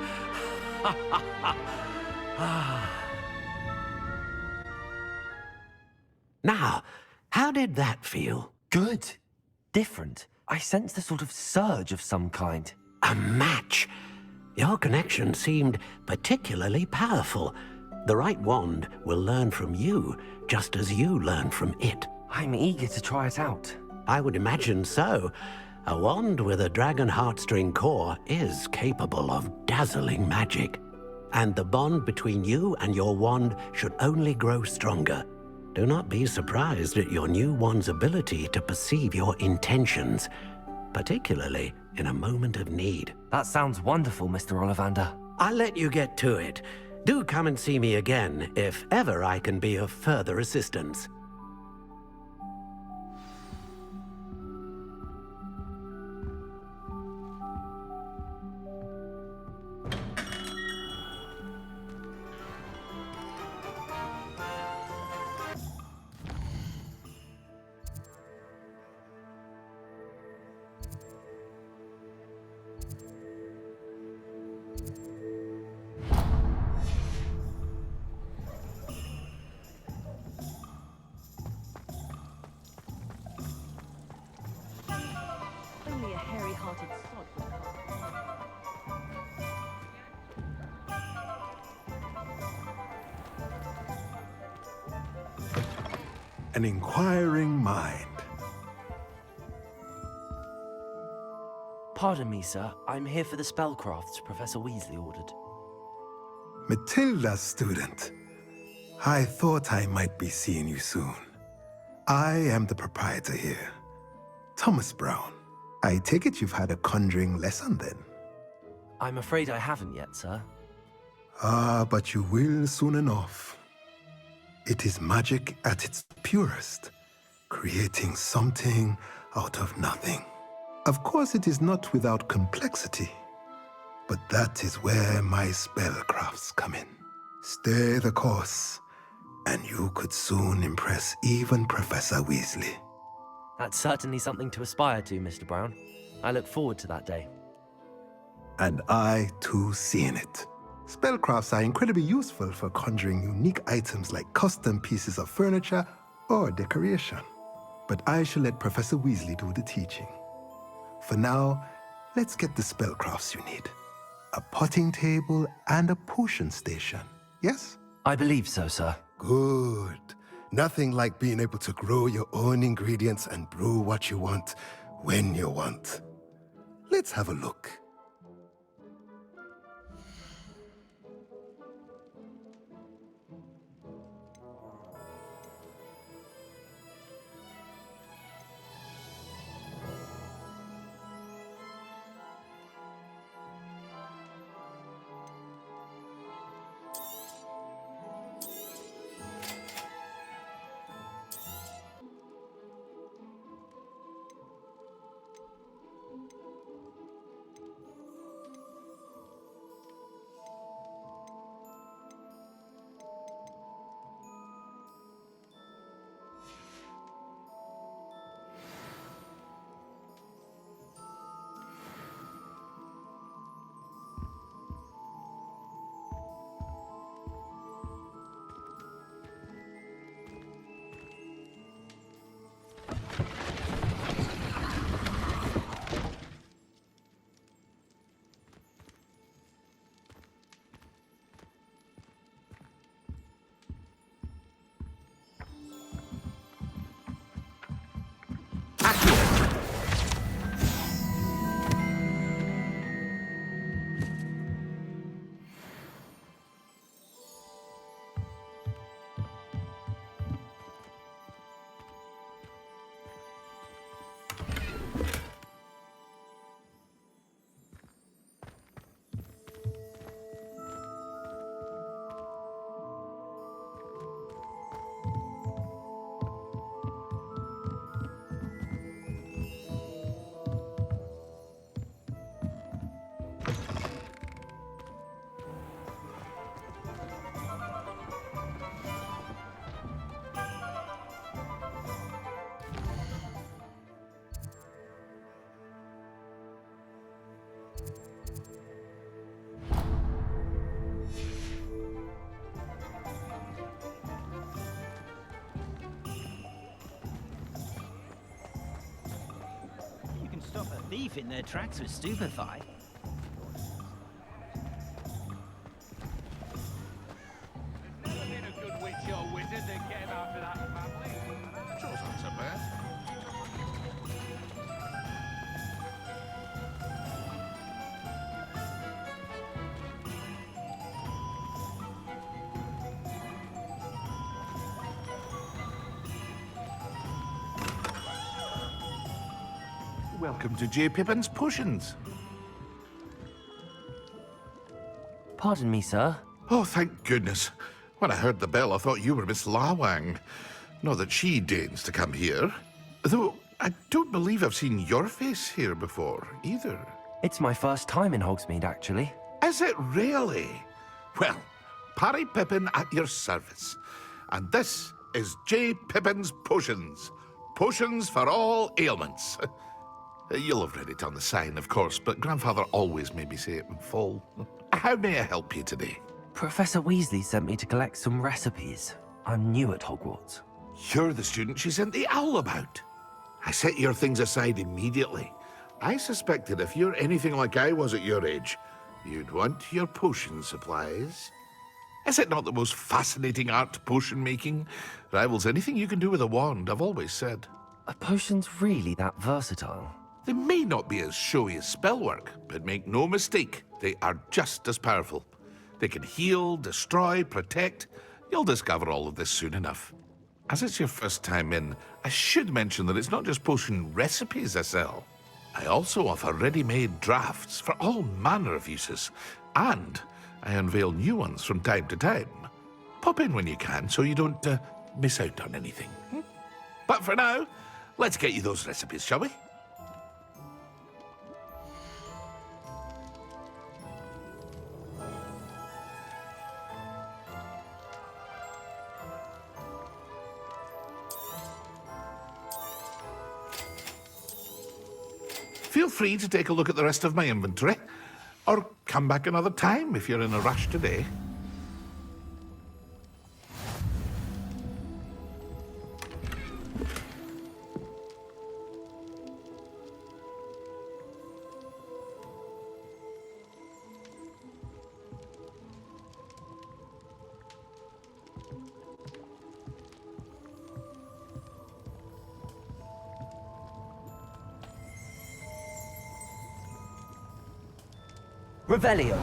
Now, how did that feel? Good. different. I sensed a sort of surge of some kind. A match? Your connection seemed particularly powerful. The right wand will learn from you, just as you learn from it. I'm eager to try it out. I would imagine so. A wand with a dragon heartstring core is capable of dazzling magic. And the bond between you and your wand should only grow stronger. Do not be surprised at your new wand's ability to perceive your intentions, particularly in a moment of need. That sounds wonderful, Mr. Ollivander. I'll let you get to it. Do come and see me again if ever I can be of further assistance. Only a hairy-hearted sod would An inquiring mind. Pardon me, sir. I'm here for the spellcrafts Professor Weasley ordered. Matilda's student. I thought I might be seeing you soon. I am the proprietor here, Thomas Brown. I take it you've had a conjuring lesson then? I'm afraid I haven't yet, sir. Ah, but you will soon enough. It is magic at its purest, creating something out of nothing. Of course, it is not without complexity, but that is where my spellcrafts come in. Stay the course, and you could soon impress even Professor Weasley. That's certainly something to aspire to, Mr. Brown. I look forward to that day. And I, too, seeing it. Spellcrafts are incredibly useful for conjuring unique items like custom pieces of furniture or decoration. But I shall let Professor Weasley do the teaching. For now, let's get the spellcrafts you need. A potting table and a potion station, yes? I believe so, sir. Good. Nothing like being able to grow your own ingredients and brew what you want, when you want. Let's have a look. stop a thief in their tracks with stupefy. Never been a good witch or wizard that came out of that family. Sure, not so bad. Welcome to J. Pippin's Potions. Pardon me, sir. Oh, thank goodness. When I heard the bell, I thought you were Miss Lawang. Not that she deigns to come here. Though, I don't believe I've seen your face here before, either. It's my first time in Hogsmeade, actually. Is it really? Well, Parry Pippin at your service. And this is J. Pippin's Potions. Potions for all ailments. You'll have read it on the sign, of course, but Grandfather always made me say it in full. How may I help you today? Professor Weasley sent me to collect some recipes. I'm new at Hogwarts. You're the student she sent the owl about. I set your things aside immediately. I suspected if you're anything like I was at your age, you'd want your potion supplies. Is it not the most fascinating art, potion making? Rivals anything you can do with a wand, I've always said. Are potions really that versatile? They may not be as showy as spellwork, but make no mistake, they are just as powerful. They can heal, destroy, protect. You'll discover all of this soon enough. As it's your first time in, I should mention that it's not just potion recipes I sell. I also offer ready-made drafts for all manner of uses, and I unveil new ones from time to time. Pop in when you can so you don't miss out on anything. But for now, let's get you those recipes, shall we? Feel free to take a look at the rest of my inventory, or come back another time if you're in a rush today. Revelio.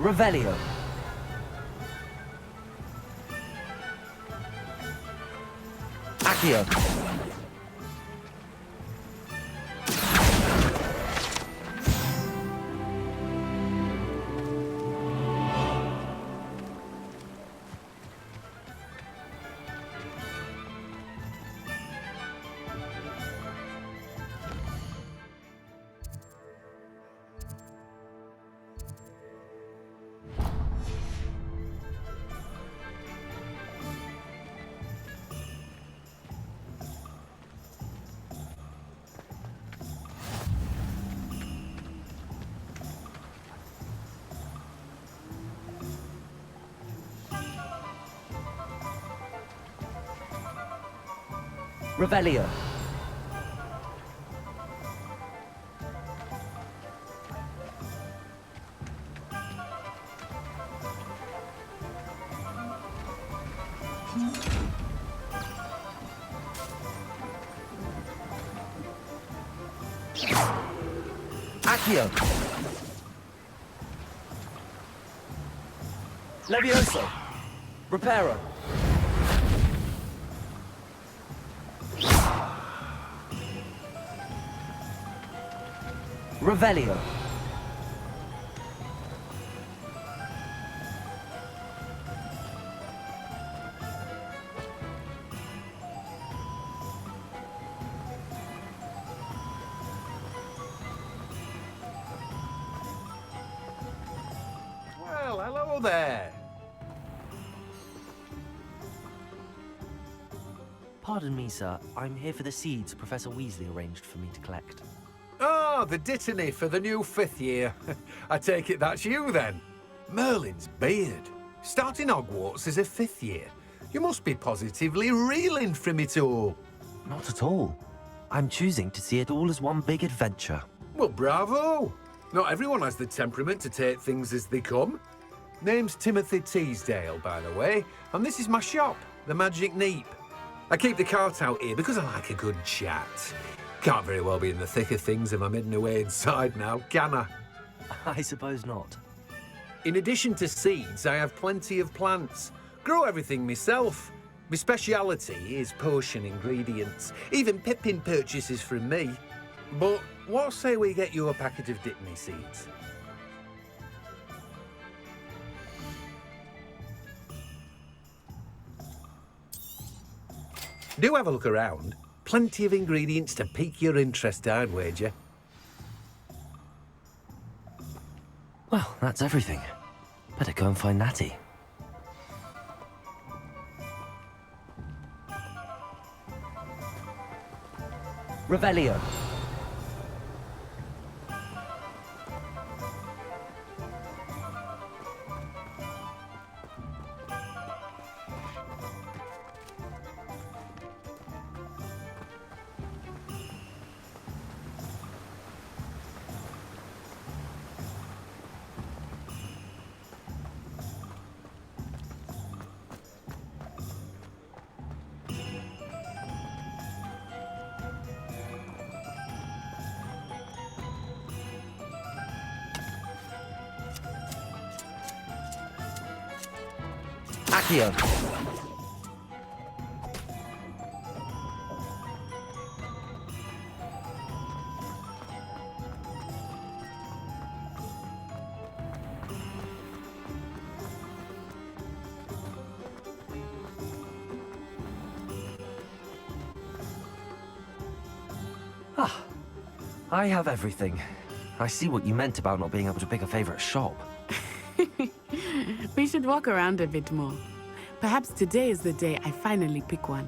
Revelio. Accio. Revelio. Accio. Levioso. Reparo. Revelio. Well, hello there. Pardon me, sir. I'm here for the seeds Professor Weasley arranged for me to collect. Ah, the dittany for the new 5th year. I take it that's you, then. Merlin's beard. Starting Hogwarts as a 5th year. You must be positively reeling from it all. Not at all. I'm choosing to see it all as one big adventure. Well, bravo. Not everyone has the temperament to take things as they come. Name's Timothy Teasdale, by the way, and this is my shop, the Magic Neep. I keep the cart out here because I like a good chat. Can't very well be in the thick of things if I'm hidden away inside now, can I? I suppose not. In addition to seeds, I have plenty of plants. Grow everything myself. My speciality is potion ingredients. Even Pippin purchases from me. But what say we get you a packet of Dittany seeds? Do have a look around. Plenty of ingredients to pique your interest, I'd wager. Well, that's everything. Better go and find Natty. Revelio. Accio. Ah, I have everything. I see what you meant about not being able to pick a favorite shop. We should walk around a bit more. Perhaps today is the day I finally pick one.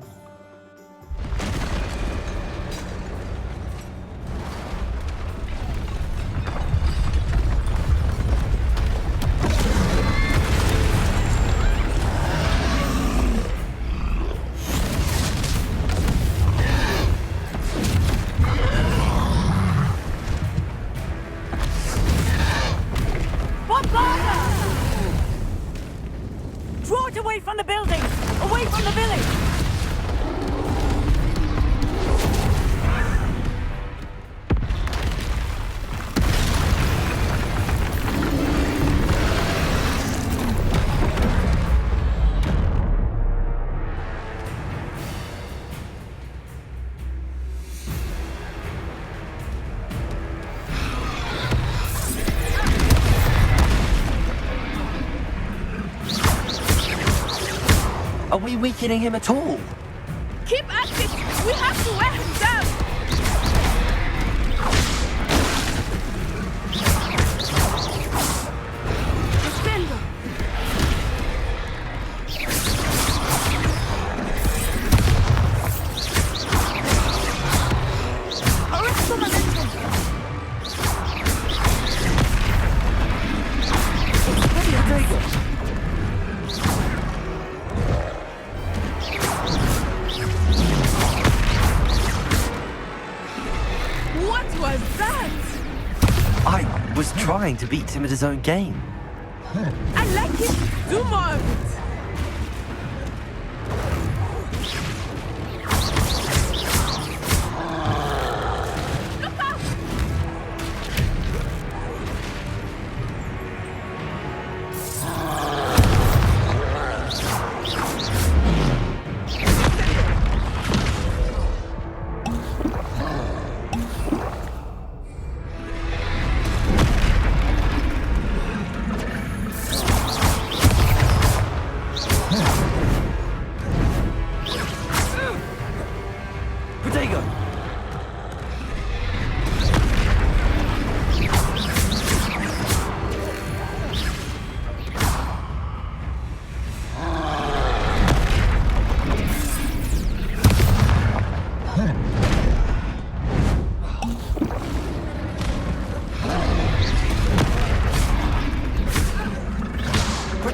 Draw it away from the building! Away from the village! Are we weakening him at all? Keep at it! We have to wear him down! Defender! Arrest the momentum! Ready, Drago! What was that? I was trying to beat him at his own game. I like it! Do more of it! Look out!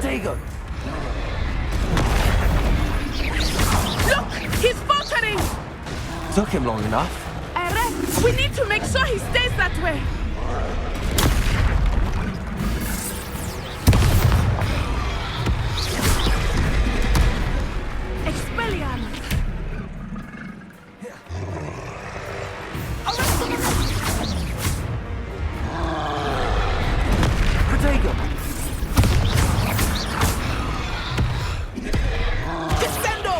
Protego! Look! He's faltering! Took him long enough. Eren, we need to make sure he stays that way. Expelliarmus! Protego! Descendo!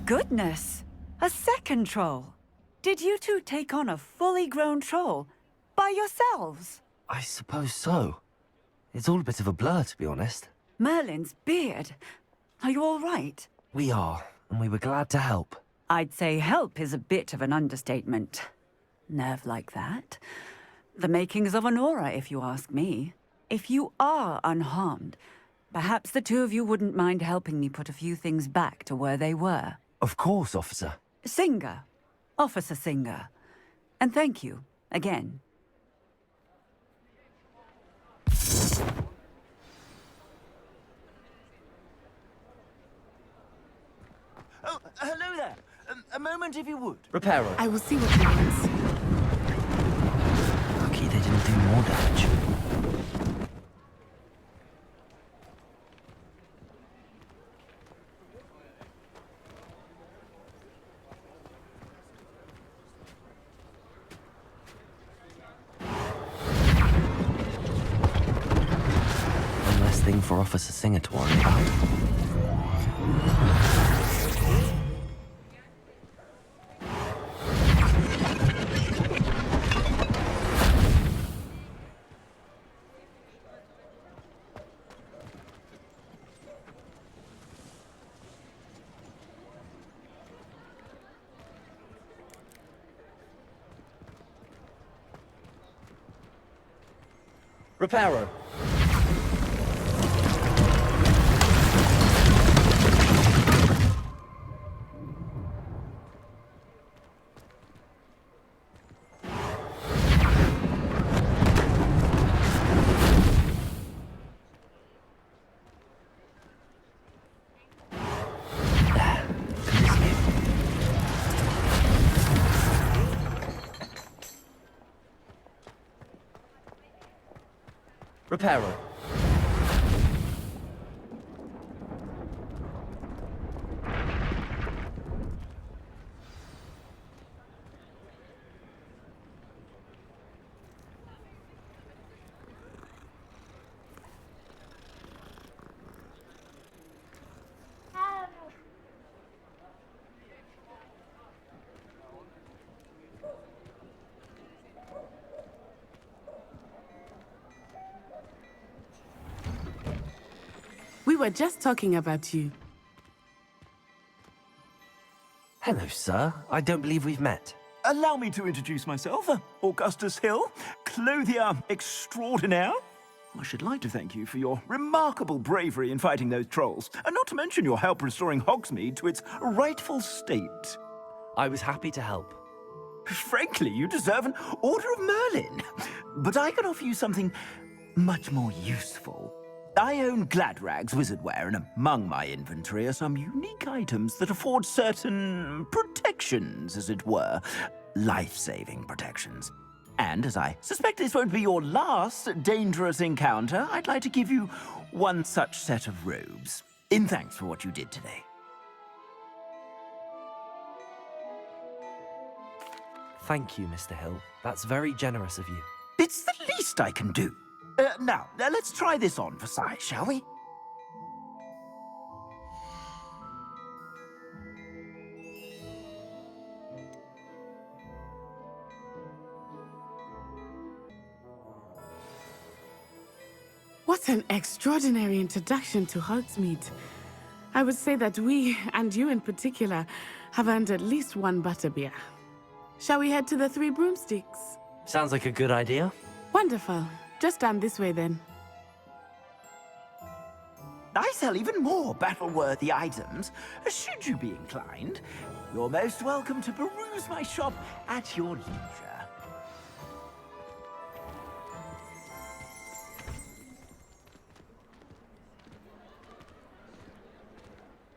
Goodness! A second troll! Did you two take on a fully grown troll? By yourselves? I suppose so. It's all a bit of a blur, to be honest. Merlin's beard. Are you all right? We are, and we were glad to help. I'd say help is a bit of an understatement. Nerve like that. The makings of an aura, if you ask me. If you are unharmed, perhaps the two of you wouldn't mind helping me put a few things back to where they were. Of course, officer. Singer. Officer Singer. And thank you, again. Oh, hello there. A moment, if you would. Reparo. I will see what he wants. Lucky they didn't do more damage. One less thing for Officer Singer to worry about. Reparo. Reparo. We were just talking about you. Hello, sir. I don't believe we've met. Allow me to introduce myself, Augustus Hill, clothier extraordinaire. I should like to thank you for your remarkable bravery in fighting those trolls, and not to mention your help restoring Hogsmeade to its rightful state. I was happy to help. Frankly, you deserve an Order of Merlin. But I can offer you something much more useful. I own Gladrag's wizardware, and among my inventory are some unique items that afford certain protections, as it were. Life-saving protections. And as I suspect this won't be your last dangerous encounter, I'd like to give you one such set of robes, in thanks for what you did today. Thank you, Mr. Hill. That's very generous of you. It's the least I can do. Now, let's try this on for size, shall we? What an extraordinary introduction to Hogsmeade. I would say that we, and you in particular, have earned at least one butterbeer. Shall we head to the Three Broomsticks? Sounds like a good idea. Wonderful. Just down this way then. I sell even more battle-worthy items, should you be inclined. You're most welcome to peruse my shop at your leisure.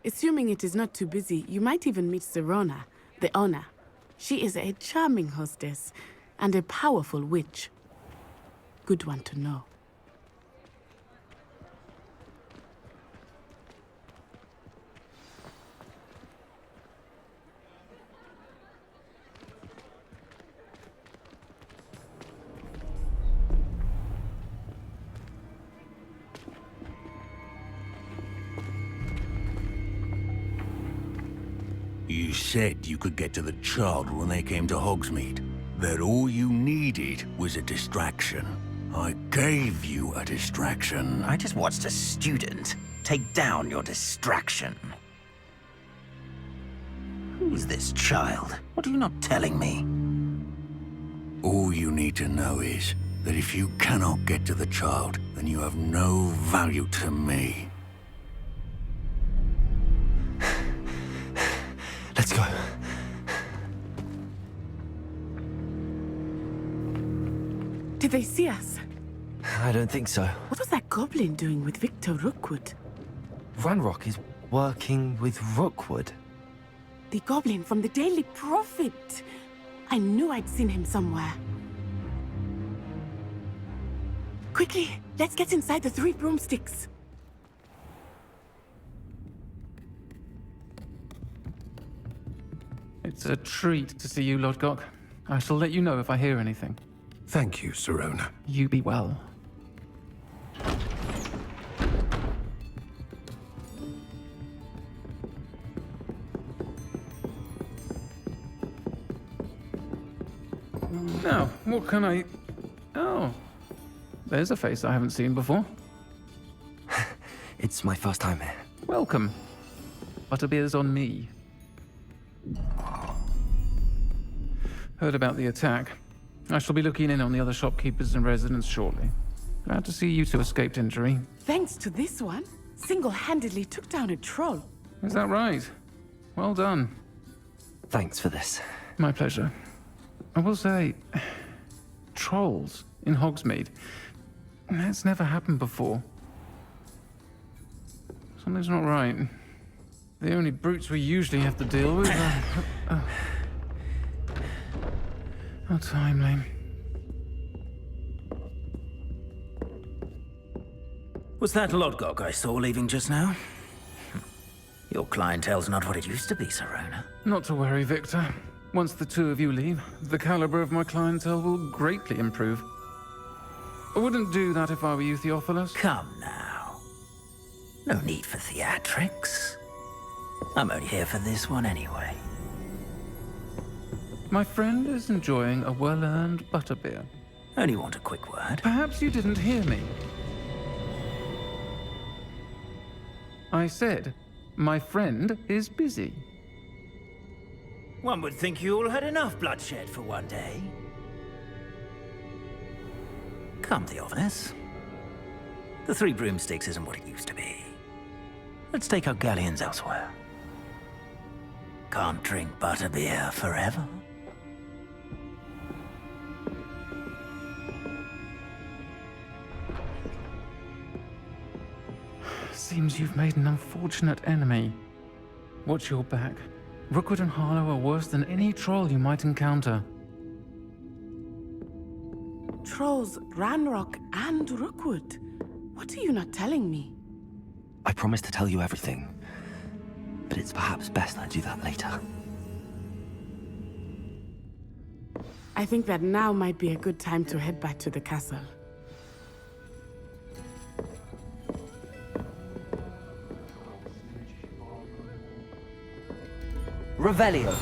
Assuming it is not too busy, you might even meet Sirona, the owner. She is a charming hostess and a powerful witch. Good one to know. You said you could get to the child when they came to Hogsmeade. That all you needed was a distraction. I gave you a distraction. I just watched a student take down your distraction. Who's this child? What are you not telling me? All you need to know is that if you cannot get to the child, then you have no value to me. Let's go. Did they see us? I don't think so. What was that goblin doing with Victor Rookwood? Ranrock is working with Rookwood. The goblin from the Daily Prophet. I knew I'd seen him somewhere. Quickly, let's get inside the Three Broomsticks. It's a treat to see you, Lodgok. I shall let you know if I hear anything. Thank you, Sirona. You be well. Now, what can I... Oh, there's a face I haven't seen before. It's my first time here. Welcome. Butterbeer's on me. Heard about the attack. I shall be looking in on the other shopkeepers and residents shortly. Glad to see you two escaped injury. Thanks to this one, single-handedly took down a troll. Is that right? Well done. Thanks for this. My pleasure. I will say, trolls in Hogsmeade. That's never happened before. Something's not right. The only brutes we usually have to deal with are... How timely. Was that Lodgok I saw leaving just now? Your clientele's not what it used to be, Sirona. Not to worry, Victor. Once the two of you leave, the caliber of my clientele will greatly improve. I wouldn't do that if I were you, Theophilus. Come now. No need for theatrics. I'm only here for this one anyway. My friend is enjoying a well-earned butterbeer. Only want a quick word. Perhaps you didn't hear me. I said, my friend is busy. One would think you all had enough bloodshed for one day. Come, Theophilus. The Three Broomsticks isn't what it used to be. Let's take our galleons elsewhere. Can't drink butterbeer forever. Seems you've made an unfortunate enemy. Watch your back. Rookwood and Harlow are worse than any troll you might encounter. Trolls, Ranrock, and Rookwood. What are you not telling me? I promised to tell you everything, but it's perhaps best I do that later. I think that now might be a good time to head back to the castle. Revelio.